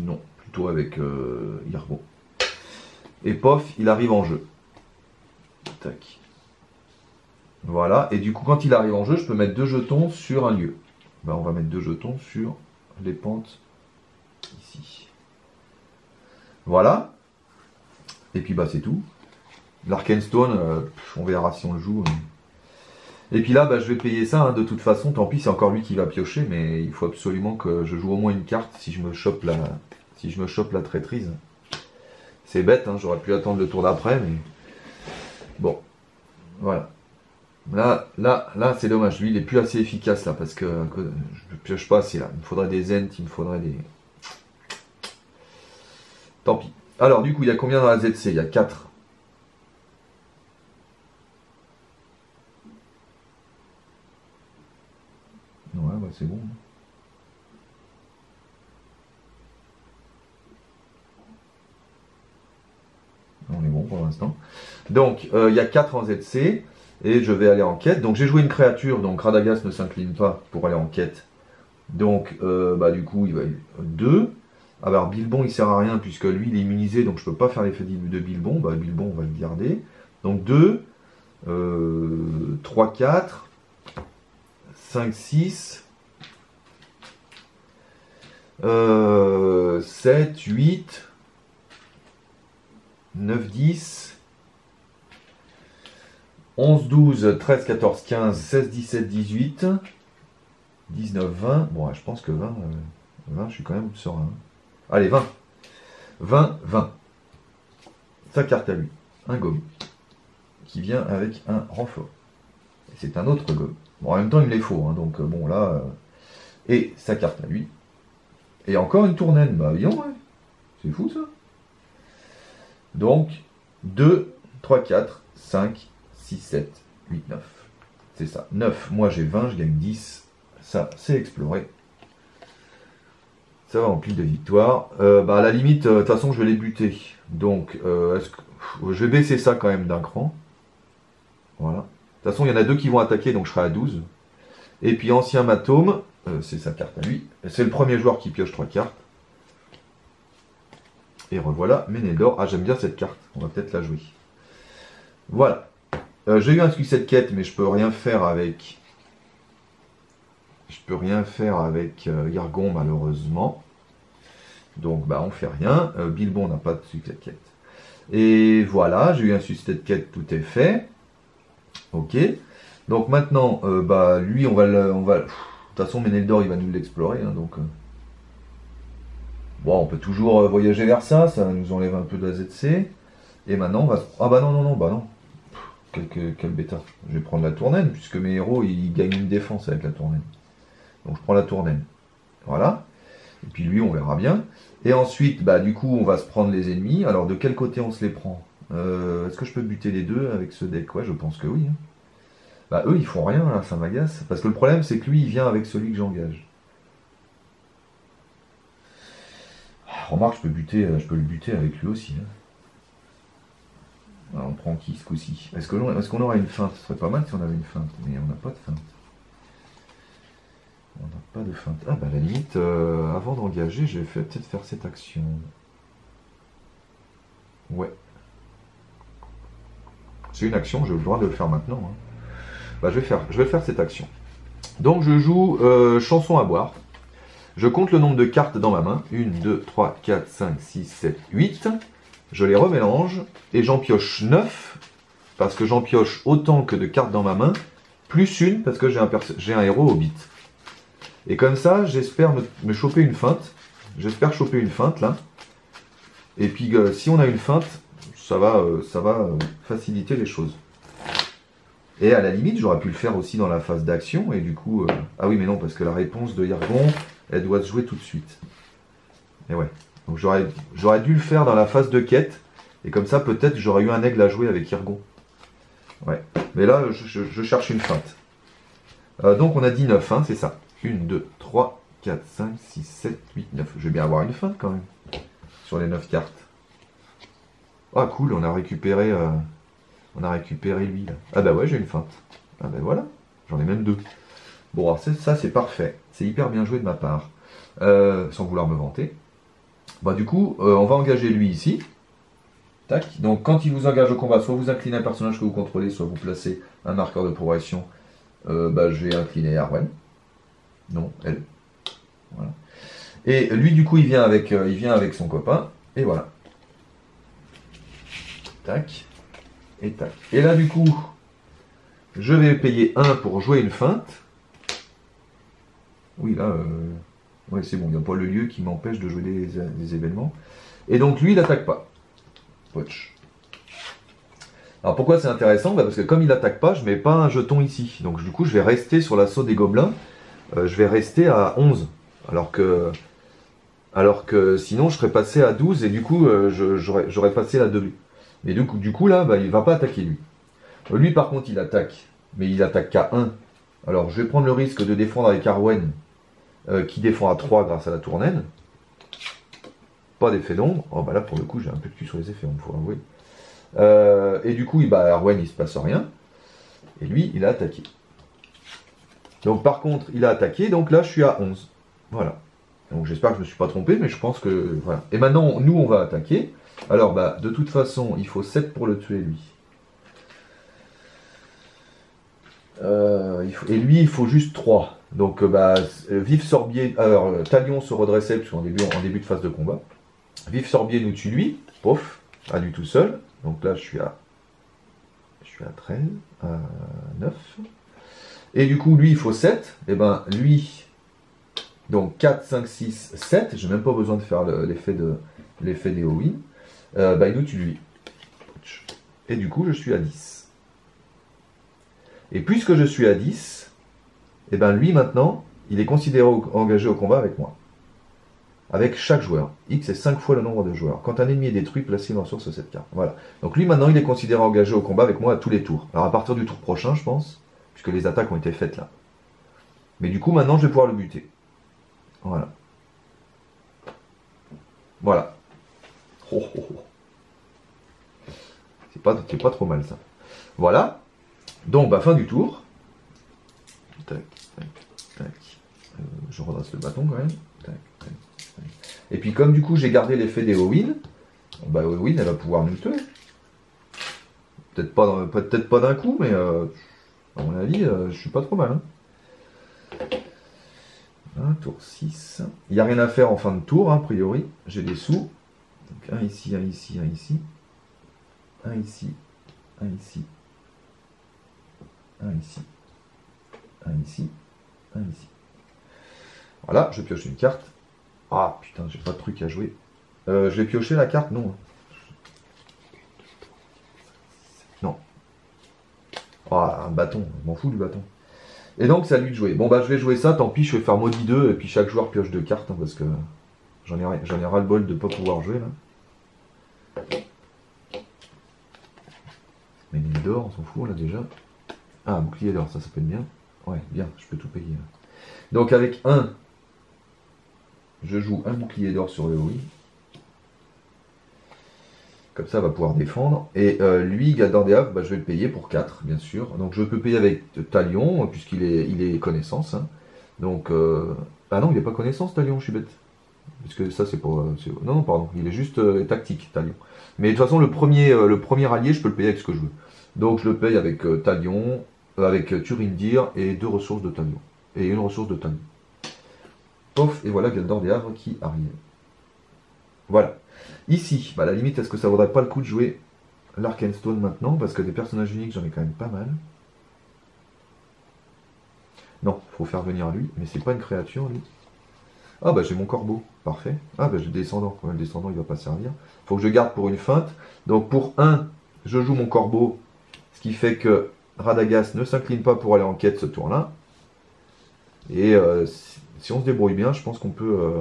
Non, plutôt avec Irgon. Et pof, il arrive en jeu. Tac. Voilà, et du coup, quand il arrive en jeu, je peux mettre 2 jetons sur un lieu. Ben, on va mettre 2 jetons sur les pentes ici. Voilà. Et puis, bah, c'est tout. L'Arkenstone, on verra si on le joue. Et puis là, bah, je vais payer ça, hein, de toute façon. Tant pis, c'est encore lui qui va piocher, mais il faut absolument que je joue au moins une carte si je me chope la traîtrise. C'est bête, hein, j'aurais pu attendre le tour d'après, mais bon, voilà. Là, c'est dommage. Lui, il est plus assez efficace là, parce que je pioche pas assez là. Il me faudrait des Ents, il me faudrait des... Tant pis. Alors, du coup, il y a combien dans la ZC? Il y a 4. Ouais, bah c'est bon. On est bon pour l'instant. Donc, il y a 4 en ZC. Et je vais aller en quête. Donc j'ai joué une créature, donc Radagast ne s'incline pas pour aller en quête. Donc bah, du coup il va 2. Alors Bilbon il sert à rien puisque lui il est immunisé, donc je peux pas faire l'effet de Bilbon. Bah Bilbon on va le garder. Donc 2, 3, 4, 5, 6, 7, 8, 9, 10. 11, 12, 13, 14, 15, 16, 17, 18, 19, 20. Bon, je pense que 20, je suis quand même serein. Allez, 20. 20, 20. Sa carte à lui. Un gomme. Qui vient avec un renfort. Et c'est un autre gomme. Bon, en même temps, il me les faut. Hein, donc, bon, là... Et sa carte à lui. Et encore une tournaine. Bah, voyons, ouais. C'est fou, ça. Donc, 2, 3, 4, 5... 6, 7, 8, 9. C'est ça. 9, moi j'ai 20, je gagne 10. Ça, c'est exploré. Ça va en pile de victoire. Bah à la limite, de toute façon, je vais les buter. Donc, je vais baisser ça quand même d'un cran. Voilà. De toute façon, il y en a 2 qui vont attaquer, donc je serai à 12. Et puis, ancien Matome, c'est sa carte à lui. C'est le premier joueur qui pioche 3 cartes. Et revoilà, Ménédor. Ah, j'aime bien cette carte. On va peut-être la jouer. Voilà. J'ai eu un succès de quête, mais je peux rien faire avec... Irgon, malheureusement. Donc, bah, on fait rien. Bilbon n'a pas de succès de quête. Et voilà, j'ai eu un succès de quête, tout est fait. Ok. Donc maintenant, bah, lui, on va... De toute façon, Ménédor, il va nous l'explorer. Hein, donc... Bon, on peut toujours voyager vers ça. Ça nous enlève un peu de la ZC. Et maintenant, on va... Ah bah non, bah non. Quel bêta. Je vais prendre la tournaine, puisque mes héros, ils gagnent une défense avec la tournaine. Donc je prends la tournaine. Voilà. Et puis lui, on verra bien. Et ensuite, bah du coup, on va se prendre les ennemis. Alors de quel côté on se les prend? Est-ce que je peux buter les deux avec ce deck? Ouais, je pense que oui. Hein. Bah eux, ils font rien, là, ça m'agace. Parce que le problème, c'est que lui, il vient avec celui que j'engage. Remarque, je peux le buter avec lui aussi. Hein. Alors, on prend qui ce coup-ci? Est-ce qu'on aurait une feinte? Ce serait pas mal si on avait une feinte, mais on n'a pas de feinte. On n'a pas de feinte. Ah bah à la limite, avant d'engager, je vais peut-être faire cette action. Ouais. C'est une action, j'ai le droit de le faire maintenant. Hein. Bah je vais faire cette action. Donc je joue chanson à boire. Je compte le nombre de cartes dans ma main. 1, 2, 3, 4, 5, 6, 7, 8. Je les remélange et j'en pioche 9 parce que j'en pioche autant que de cartes dans ma main, plus une parce que j'ai un héros au bit. Et comme ça, j'espère me choper une feinte. J'espère choper une feinte là. Et puis si on a une feinte, ça va faciliter les choses. Et à la limite, j'aurais pu le faire aussi dans la phase d'action. Et du coup... Ah oui, mais non, parce que la réponse de Irgon, elle doit se jouer tout de suite. Et ouais. Donc j'aurais dû le faire dans la phase de quête. Et comme ça, peut-être, j'aurais eu un aigle à jouer avec Irgon. Ouais. Mais là, je cherche une feinte. Donc on a dit 9, hein, c'est ça. 1, 2, 3, 4, 5, 6, 7, 8, 9. Je vais bien avoir une feinte quand même. Sur les 9 cartes. Ah cool, on a récupéré lui là. Ah bah ouais, j'ai une feinte. Ah bah voilà, j'en ai même 2. Bon, alors ça c'est parfait. C'est hyper bien joué de ma part. Sans vouloir me vanter. Bah du coup, on va engager lui ici. Tac. Donc quand il vous engage au combat, soit vous inclinez un personnage que vous contrôlez, soit vous placez un marqueur de progression. Bah, je vais incliner Arwen. Non, elle. Voilà. Et lui du coup il vient avec son copain. Et voilà. Tac. Et tac. Et là du coup, je vais payer 1 pour jouer une feinte. Oui là, ouais c'est bon, il n'y a pas le lieu qui m'empêche de jouer des événements. Et donc lui il n'attaque pas. Watch. Alors pourquoi c'est intéressant? Parce que comme il n'attaque pas, je mets pas un jeton ici. Donc du coup je vais rester sur l'assaut des gobelins. Je vais rester à 11. Alors que sinon je serais passé à 12 et du coup j'aurais passé la 2. Mais du coup là, bah, il va pas attaquer lui. Lui par contre il attaque, mais il attaque qu'à 1. Alors je vais prendre le risque de défendre avec Arwen, qui défend à 3 grâce à la tournaine. Pas d'effet d'ombre. Oh bah là pour le coup j'ai un peu de cul sur les effets, on faut avouer. Et du coup bah, Arwen il se passe rien. Et lui il a attaqué. Donc par contre il a attaqué, donc là je suis à 11. Voilà. Donc j'espère que je ne me suis pas trompé, mais je pense que... Voilà. Et maintenant nous on va attaquer. Alors bah de toute façon il faut 7 pour le tuer lui. Et lui il faut juste 3. Donc bah Vif Sorbier... Alors Talion se redressait, puisqu'en début de phase de combat. Vif Sorbier nous tue lui. Pof. À lui tout seul. Donc là je suis à 13, à 9. Et du coup lui il faut 7. Et ben lui... Donc 4, 5, 6, 7. J'ai même pas besoin de faire l'effet des Howin. Bah il nous tue lui. Et du coup je suis à 10. Et puisque je suis à 10, et ben lui maintenant, il est considéré engagé au combat avec moi. Avec chaque joueur. X est 5 fois le nombre de joueurs. Quand un ennemi est détruit, placez une ressource sur cette carte. Voilà. Donc lui maintenant il est considéré engagé au combat avec moi à tous les tours. Alors à partir du tour prochain je pense, puisque les attaques ont été faites là. Mais du coup maintenant je vais pouvoir le buter. Voilà. Voilà. Oh, oh, oh. C'est pas trop mal ça. Voilà. Donc, bah, fin du tour. Tac, tac, tac. Je redresse le bâton quand même. Tac, tac, tac. Et puis, comme du coup j'ai gardé l'effet des Howin, bah, Howin elle va pouvoir nous tuer. Peut-être pas d'un coup, mais à mon avis, je suis pas trop mal. Hein. Tour 6. Il n'y a rien à faire en fin de tour, hein, a priori. J'ai des sous. Donc, un ici, un ici, un ici. Un ici, un ici. Un ici, un ici, un ici. Voilà, je pioche une carte. Ah putain, j'ai pas de truc à jouer. Je vais piocher la carte, non. Non. Ah, un bâton, je m'en fous du bâton. Et donc, c'est à lui de jouer. Bon, bah, je vais jouer ça, tant pis, je vais faire maudit 2, et puis chaque joueur pioche 2 cartes, hein, parce que j'en ai ras le bol de pas pouvoir jouer, là. Mais mine d'or, on s'en fout, là, déjà. Ah, un bouclier d'or, ça peut être bien. Ouais, bien, je peux tout payer. Là. Donc avec 1, je joue un bouclier d'or sur le oui. Comme ça, il va pouvoir défendre. Et lui, Galdor des Havres, bah, je vais le payer pour 4, bien sûr. Donc je peux payer avec Talion, puisqu'il est connaissance. Hein. Donc, ah non, il n'est pas connaissance, Talion, je suis bête. Parce que ça, c'est pour... non, pardon, il est juste tactique, Talion. Mais de toute façon, le premier allié, je peux le payer avec ce que je veux. Donc je le paye avec Talion, avec Turindir et 2 ressources de Talion. Et une ressource de Talion. Pof, et voilà Galdor des Havres qui arrive. Voilà. Ici, bah à la limite, est-ce que ça vaudrait pas le coup de jouer l'Arkenstone maintenant? Parce que des personnages uniques, j'en ai quand même pas mal. Non, faut faire venir lui, mais c'est pas une créature, lui. Ah bah j'ai mon corbeau, parfait. Ah bah j'ai le descendant, le descendant il va pas servir. Faut que je garde pour une feinte. Donc pour 1, je joue mon corbeau, ce qui fait que Radagast ne s'incline pas pour aller en quête ce tour-là. Et si on se débrouille bien, je pense qu'on peut...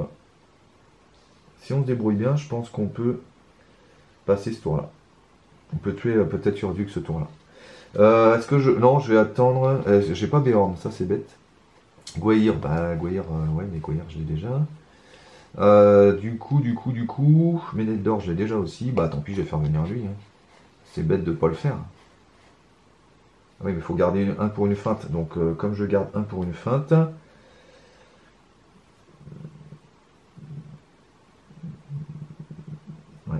passer ce tour-là. On peut tuer peut-être Urduc ce tour-là. Est-ce que je... Non, je vais attendre... j'ai pas Béorn, ça c'est bête. Gwaihir, bah Gwaihir, ouais, mais Gwaihir je l'ai déjà. Du coup, Ménette d'or je l'ai déjà aussi. Bah tant pis, je vais faire venir lui. Hein. C'est bête de pas le faire. Oui, mais il faut garder un pour une feinte. Donc, comme je garde un pour une feinte... Ouais.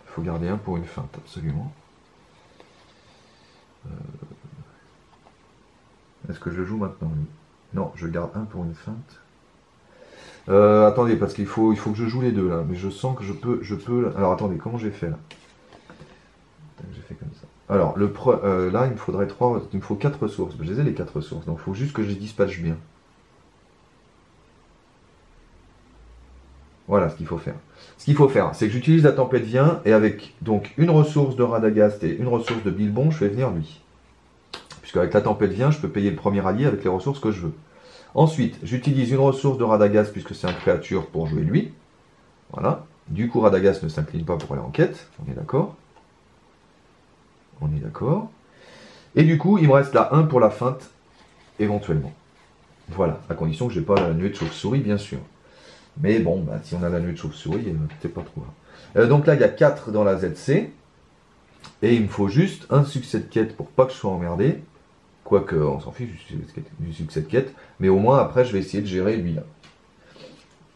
Il faut garder un pour une feinte, absolument. Est-ce que je joue maintenant, lui? Non, je garde un pour une feinte. Attendez, parce qu'il faut que je joue les deux, là. Mais je sens que je peux... Alors, attendez, comment j'ai fait, là? J'ai fait comme ça. Alors, là, il me faudrait 3... Il me faut 4 ressources. Je les ai, les 4 ressources. Donc, il faut juste que je les dispatche bien. Voilà ce qu'il faut faire. Ce qu'il faut faire, c'est que j'utilise la tempête vient, et avec donc une ressource de Radagast et une ressource de Bilbon, je fais venir lui. Puisque avec la tempête vient, je peux payer le premier allié avec les ressources que je veux. Ensuite, j'utilise une ressource de Radagast, puisque c'est un créature, pour jouer lui. Voilà. Du coup, Radagast ne s'incline pas pour aller en quête. On est d'accord? On est d'accord. Et du coup, il me reste là 1 pour la feinte, éventuellement. Voilà, à condition que je n'ai pas la nuée de chauve-souris, bien sûr. Mais bon, bah, si on a la nuée de chauve-souris, peut-être pas trop. Donc là, il y a 4 dans la ZC. Et il me faut juste un succès de quête pour pas que je sois emmerdé. Quoique, on s'en fiche du succès de quête. Mais au moins, après, je vais essayer de gérer lui là.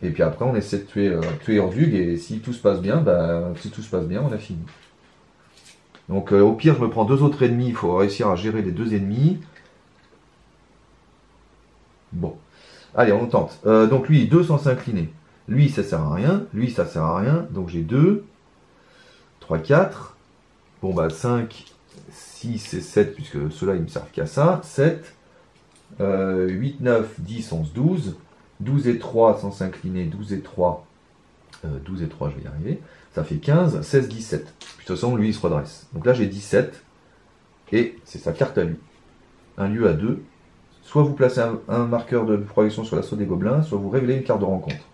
Et puis après, on essaie de tuer Urdug. Et si tout se passe bien, on a fini. Donc au pire, je me prends 2 autres ennemis. Il faut réussir à gérer les 2 ennemis. Bon. Allez, on tente. Donc lui, 2 sans s'incliner. Lui, ça sert à rien. Lui, ça sert à rien. Donc j'ai 2, 3, 4. Bon, bah 5, 6 et 7, puisque ceux-là, ils me servent qu'à ça. 7, 8, 9, 10, 11, 12. 12 et 3 sans s'incliner. 12 et 3. 12 et 3, je vais y arriver. Ça fait 15, 16, 17. De toute façon, lui, il se redresse. Donc là, j'ai 17. Et c'est sa carte à lui. Un lieu à 2. Soit vous placez un marqueur de projection sur l'assaut des gobelins, soit vous révélez une carte de rencontre.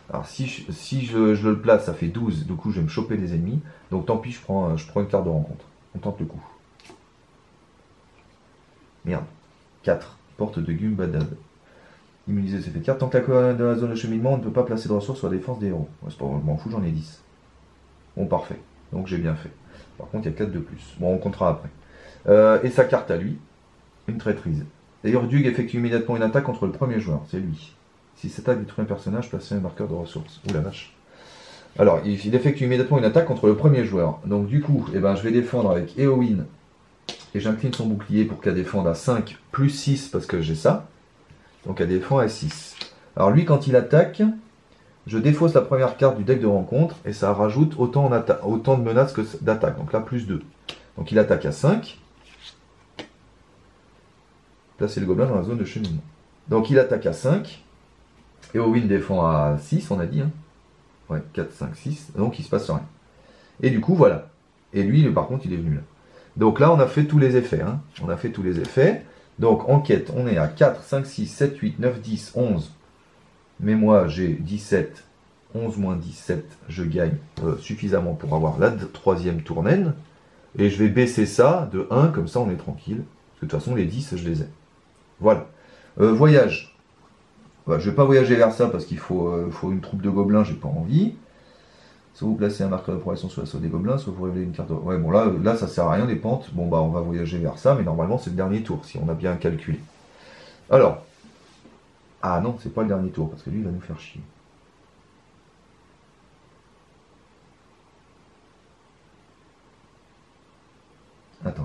Alors si je le place, ça fait 12, du coup je vais me choper des ennemis. Donc tant pis, je prends une carte de rencontre. On tente le coup. Merde. 4. Porte de Gumbadad. Immuniser ces effets de carte. Tant que la colonne de la zone de cheminement, on ne peut pas placer de ressources sur la défense des héros. Ouais, c'est pas, je m'en fous, j'en ai 10. Bon, parfait. Donc j'ai bien fait. Par contre, il y a 4 de plus. Bon, on comptera après. Et sa carte à lui. Une traîtrise. Et Urdug effectue immédiatement une attaque contre le premier joueur, c'est lui. Si cette attaque détruit un personnage, placez un marqueur de ressources. Ouh la vache. Alors, il effectue immédiatement une attaque contre le premier joueur. Donc du coup, je vais défendre avec Éowyn. Et j'incline son bouclier pour qu'elle défende à 5 plus 6 parce que j'ai ça. Donc elle défend à 6. Alors lui, quand il attaque, je défausse la première carte du deck de rencontre et ça rajoute autant de menaces que d'attaque. Donc là, plus 2. Donc il attaque à 5. Placer le gobelin dans la zone de cheminement. Donc il attaque à 5. Éowyn défend à 6, on a dit. Hein. Ouais, 4, 5, 6. Donc il se passe rien. Et du coup, voilà. Et lui, par contre, il est venu là. Donc là, on a fait tous les effets. Hein. On a fait tous les effets. Donc en quête, on est à 4, 5, 6, 7, 8, 9, 10, 11. Mais moi, j'ai 17. 11 moins 17, je gagne suffisamment pour avoir la 3e tournaine. Et je vais baisser ça de 1, comme ça on est tranquille. Parce que de toute façon, les 10, je les ai. Voilà. Voyage. Je ne vais pas voyager vers ça parce qu'il faut une troupe de gobelins, j'ai pas envie. Soit vous placez un marqueur de progression sur l'assaut des gobelins, soit vous révélez une carte de... Ouais, bon là ça sert à rien les pentes. Bon bah on va voyager vers ça, mais normalement c'est le dernier tour, si on a bien calculé. Alors. Ah non, c'est pas le dernier tour, parce que lui il va nous faire chier. Attends,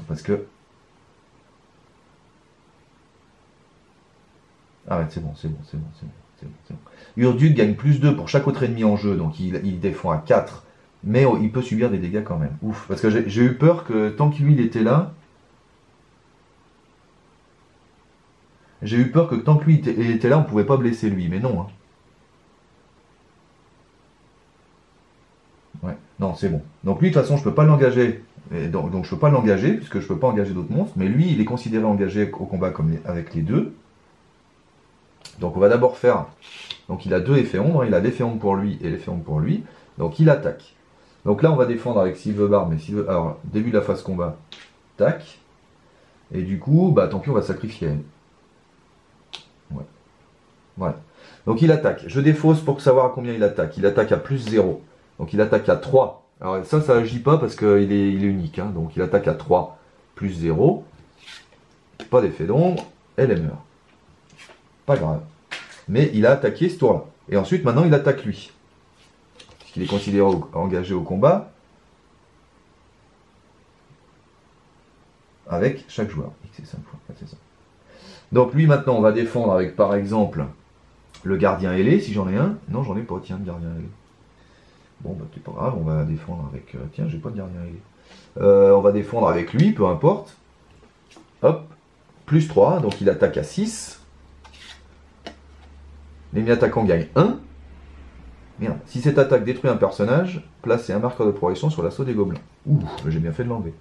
parce que... Arrête, c'est bon. Urdug gagne plus 2 pour chaque autre ennemi en jeu, donc il défend à 4, mais il peut subir des dégâts quand même. Ouf, parce que j'ai eu peur que tant que lui il était là, on pouvait pas blesser lui, mais non. Hein. Ouais, non, c'est bon. Donc lui, de toute façon, je peux pas l'engager. Donc je peux pas l'engager, puisque je peux pas engager d'autres monstres, mais lui, il est considéré engagé au combat avec les deux. Donc on va d'abord faire... Donc il a 2 effets ombre, il a l'effet ombre pour lui et l'effet ombre pour lui. Donc il attaque. Donc là on va défendre avec Silvebar, mais alors début de la phase combat, tac. Et du coup, bah tant pis, on va sacrifier elle. Ouais. Voilà. Donc il attaque. Je défausse pour savoir à combien il attaque. Il attaque à plus 0. Donc il attaque à 3 Alors ça agit pas parce qu'il est unique, hein. Donc il attaque à 3 plus 0. Pas d'effet d'ombre, elle meurt. Pas grave. Mais il a attaqué ce tour-là. Et ensuite, maintenant, il attaque lui. Puisqu'il est considéré engagé au combat. Avec chaque joueur. C'est 5 fois. C'est ça. Donc lui, maintenant, on va défendre avec, par exemple, le gardien ailé, si j'en ai un. Non, j'en ai pas, tiens, de gardien ailé. Bon, bah, c'est pas grave, on va défendre avec... tiens, j'ai pas de gardien ailé. On va défendre avec lui, peu importe. Hop. Plus 3, donc il attaque à 6. L'ennemi attaquant gagne 1. Merde. Si cette attaque détruit un personnage, placez un marqueur de progression sur l'assaut des gobelins. Ouh, j'ai bien fait de l'enlever.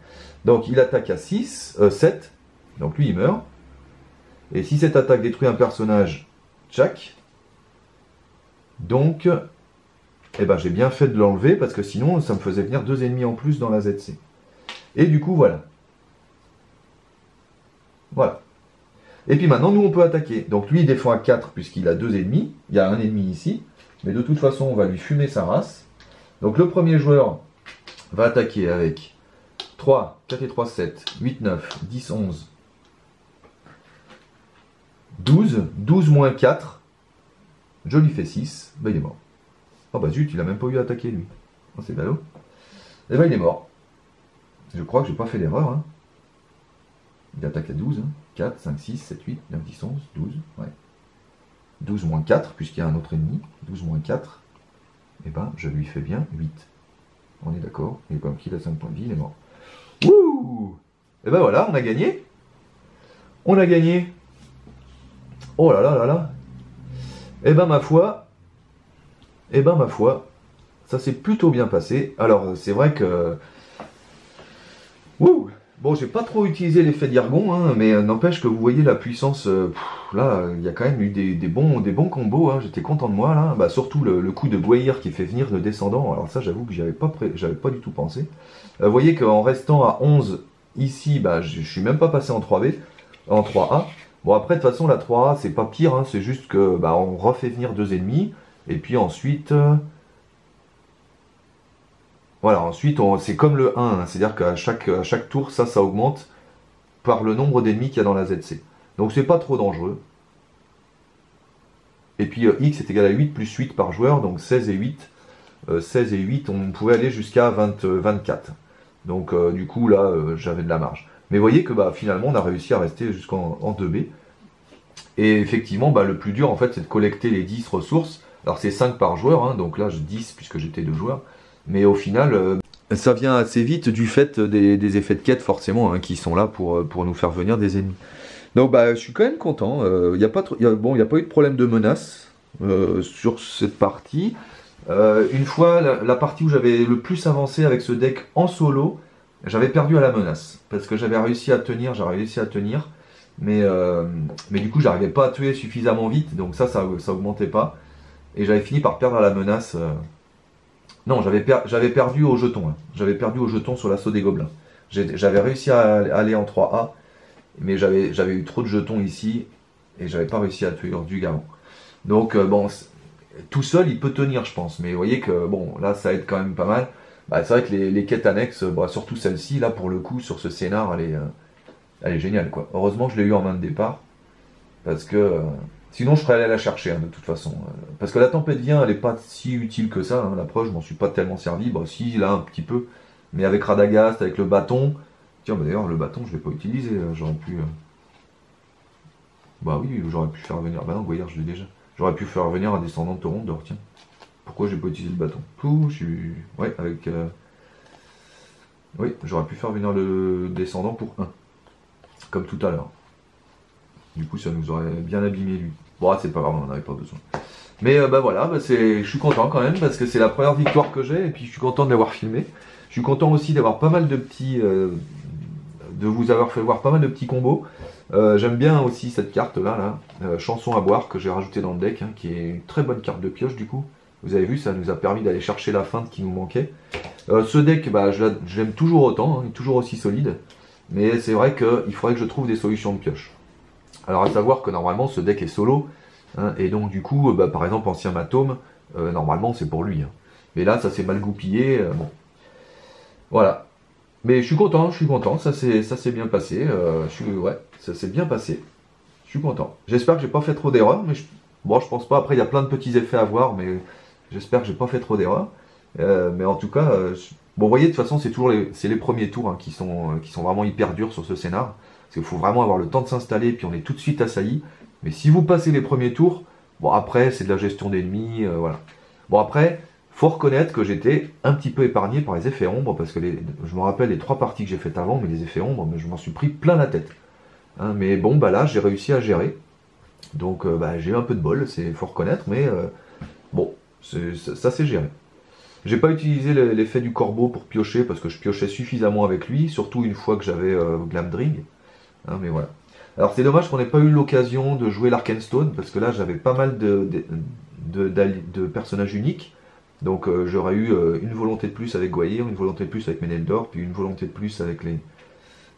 Donc il attaque à 7. Donc lui il meurt. Et si cette attaque détruit un personnage, tchac. Donc, eh ben, j'ai bien fait de l'enlever parce que sinon ça me faisait venir 2 ennemis en plus dans la ZC. Et du coup voilà. Voilà. Et puis maintenant, nous, on peut attaquer. Donc lui, il défend à 4 puisqu'il a 2 ennemis. Il y a un ennemi ici. Mais de toute façon, on va lui fumer sa race. Donc le premier joueur va attaquer avec 3, 4 et 3, 7, 8, 9, 10, 11, 12. 12 moins 4. Je lui fais 6. Ben, il est mort. Oh bah zut, il a même pas eu à attaquer, lui. Oh, c'est ballot. Et ben, il est mort. Je crois que j'ai pas fait d'erreur, hein. Il attaque à 12, hein. 4, 5, 6, 7, 8, 9, 10, 11, 12, ouais. 12 moins 4, puisqu'il y a un autre ennemi. 12 moins 4, et ben je lui fais bien 8. On est d'accord. Et comme qu'il a 5 points de vie, il est mort. Wouh! Et ben voilà, on a gagné. On a gagné. Oh là là là là. Et ben ma foi, ça s'est plutôt bien passé. Alors c'est vrai que... Wouh! Bon, j'ai pas trop utilisé l'effet d'Irgon, hein, mais n'empêche que vous voyez la puissance. Là, il y a quand même eu des bons combos. Hein, j'étais content de moi là. Bah, surtout le coup de Gwaihir qui fait venir le descendant. Alors ça, j'avoue que j'avais pas du tout pensé. Vous voyez qu'en restant à 11 ici, bah, je suis même pas passé en 3B, en 3A. Bon après de toute façon la 3A c'est pas pire, hein, c'est juste que bah, on refait venir 2 ennemis et puis ensuite. Voilà, ensuite, c'est comme le 1, hein, c'est-à-dire qu'à chaque tour, ça augmente par le nombre d'ennemis qu'il y a dans la ZC. Donc c'est pas trop dangereux. Et puis X est égal à 8 plus 8 par joueur, donc 16 et 8. 16 et 8, on pouvait aller jusqu'à 24. Donc du coup, là, j'avais de la marge. Mais vous voyez que bah, finalement, on a réussi à rester jusqu'en 2B. Et effectivement, bah, le plus dur, en fait, c'est de collecter les 10 ressources. Alors c'est 5 par joueur, hein, donc là, 10 puisque j'étais 2 joueurs. Mais au final, ça vient assez vite du fait des effets de quête forcément, hein, qui sont là pour nous faire venir des ennemis. Donc bah, je suis quand même content. Il n'y a pas eu de problème de menace sur cette partie. Une fois, la partie où j'avais le plus avancé avec ce deck en solo, j'avais perdu à la menace. Parce que j'avais réussi à tenir, mais du coup, j'arrivais pas à tuer suffisamment vite, donc ça augmentait pas. Et j'avais fini par perdre à la menace. Non, j'avais perdu au jeton. Hein. J'avais perdu au jeton sur l'assaut des gobelins. J'avais réussi à aller en 3A, mais j'avais eu trop de jetons ici, et j'avais pas réussi à tuer du garant. Donc bon, tout seul il peut tenir je pense, mais vous voyez que bon, là ça aide quand même pas mal. Bah, c'est vrai que les quêtes annexes, bah, surtout celle-ci, là pour le coup, sur ce scénar, elle est géniale quoi. Heureusement je l'ai eu en main de départ, parce que... sinon, je serais allé la chercher, hein, de toute façon. Parce que la tempête vient, elle n'est pas si utile que ça. Hein, la preuve, je m'en suis pas tellement servi. Bah, si, là, un petit peu. Mais avec Radagast, avec le bâton. Tiens, bah, d'ailleurs, le bâton, je ne vais pas utiliser. J'aurais pu. Bah oui, j'aurais pu faire venir. Bah non, Gwaihir, je l'ai déjà. J'aurais pu faire venir un descendant de Torondor, tiens. Pourquoi j'ai pas utilisé le bâton? Pouh, je suis. Ouais, avec. Oui, j'aurais pu faire venir le descendant pour 1. Comme tout à l'heure. Du coup, ça nous aurait bien abîmé lui. Bon, c'est pas grave, on n'en avait pas besoin. Mais bah voilà, bah, je suis content quand même, parce que c'est la première victoire que j'ai, et puis je suis content de l'avoir filmé. Je suis content aussi d'avoir pas mal de petits... de vous avoir fait voir pas mal de petits combos. J'aime bien aussi cette carte là, Chanson à boire, que j'ai rajouté dans le deck, hein, qui est une très bonne carte de pioche du coup. Vous avez vu, ça nous a permis d'aller chercher la feinte qui nous manquait. Ce deck, bah, je l'aime toujours autant, hein, il est toujours aussi solide. Mais c'est vrai qu'il faudrait que je trouve des solutions de pioche. Alors à savoir que normalement ce deck est solo, hein, et donc du coup, bah, par exemple Ancien Matome, normalement c'est pour lui. Hein. Mais là ça s'est mal goupillé, bon. Voilà. Mais je suis content, ça s'est bien passé. Ouais, ça s'est bien passé. Je suis content. J'espère que j'ai pas fait trop d'erreurs, mais bon, je pense pas. Après, il y a plein de petits effets à voir, mais j'espère que j'ai pas fait trop d'erreurs. Mais en tout cas, bon, vous voyez, de toute façon, c'est les premiers tours hein, qui sont vraiment hyper durs sur ce scénar. Parce qu'il faut vraiment avoir le temps de s'installer, puis on est tout de suite assailli. Mais si vous passez les premiers tours, bon, après, c'est de la gestion d'ennemis, voilà. Bon, après, faut reconnaître que j'étais un petit peu épargné par les effets ombres, parce que je me rappelle les 3 parties que j'ai faites avant, mais les effets ombres, mais je m'en suis pris plein la tête. Hein, mais bon, bah là, j'ai réussi à gérer. Donc, bah, j'ai eu un peu de bol, faut reconnaître, mais bon, ça s'est géré. J'ai pas utilisé l'effet du corbeau pour piocher, parce que je piochais suffisamment avec lui, surtout une fois que j'avais Glamdring. Hein, mais voilà. Alors c'est dommage qu'on n'ait pas eu l'occasion de jouer l'Arkenstone, parce que là j'avais pas mal de personnages uniques. Donc j'aurais eu une volonté de plus avec Gwaihir, une volonté de plus avec Meneldor, puis une volonté de plus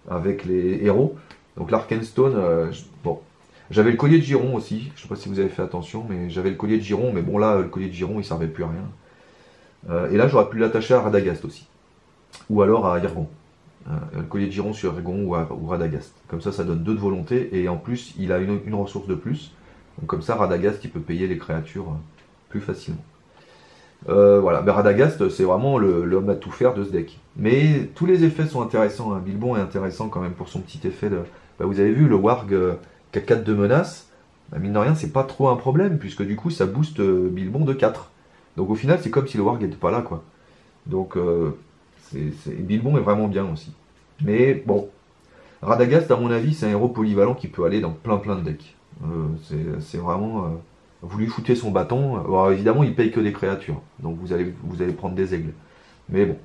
avec les héros. Donc l'Arkenstone, bon. J'avais le collier de Giron aussi, je sais pas si vous avez fait attention, mais j'avais le collier de Giron, mais bon là, le collier de Giron il servait plus à rien. Et là j'aurais pu l'attacher à Radagast aussi. Ou alors à Irgon. Le collier de Giron sur Irgon ou Radagast. Comme ça donne 2 de volonté, et en plus il a une ressource de plus. Donc comme ça Radagast il peut payer les créatures plus facilement. Voilà, mais Radagast c'est vraiment l'homme à tout faire de ce deck. Mais tous les effets sont intéressants, hein. Bilbon est intéressant quand même pour son petit effet de... Bah, vous avez vu le Warg qui a 4 de menace, bah, mine de rien c'est pas trop un problème, puisque du coup ça booste Bilbon de 4. Donc au final c'est comme si le Warg n'était pas là quoi. Donc Bilbon est vraiment bien aussi. Mais bon, Radagast à mon avis c'est un héros polyvalent qui peut aller dans plein de decks. C'est vraiment... vous lui foutez son bâton, alors évidemment il paye que des créatures, donc vous allez prendre des aigles. Mais bon.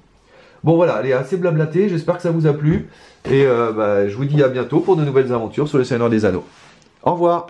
Bon voilà, allez, assez blablaté, j'espère que ça vous a plu, et bah, je vous dis à bientôt pour de nouvelles aventures sur le Seigneur des Anneaux. Au revoir.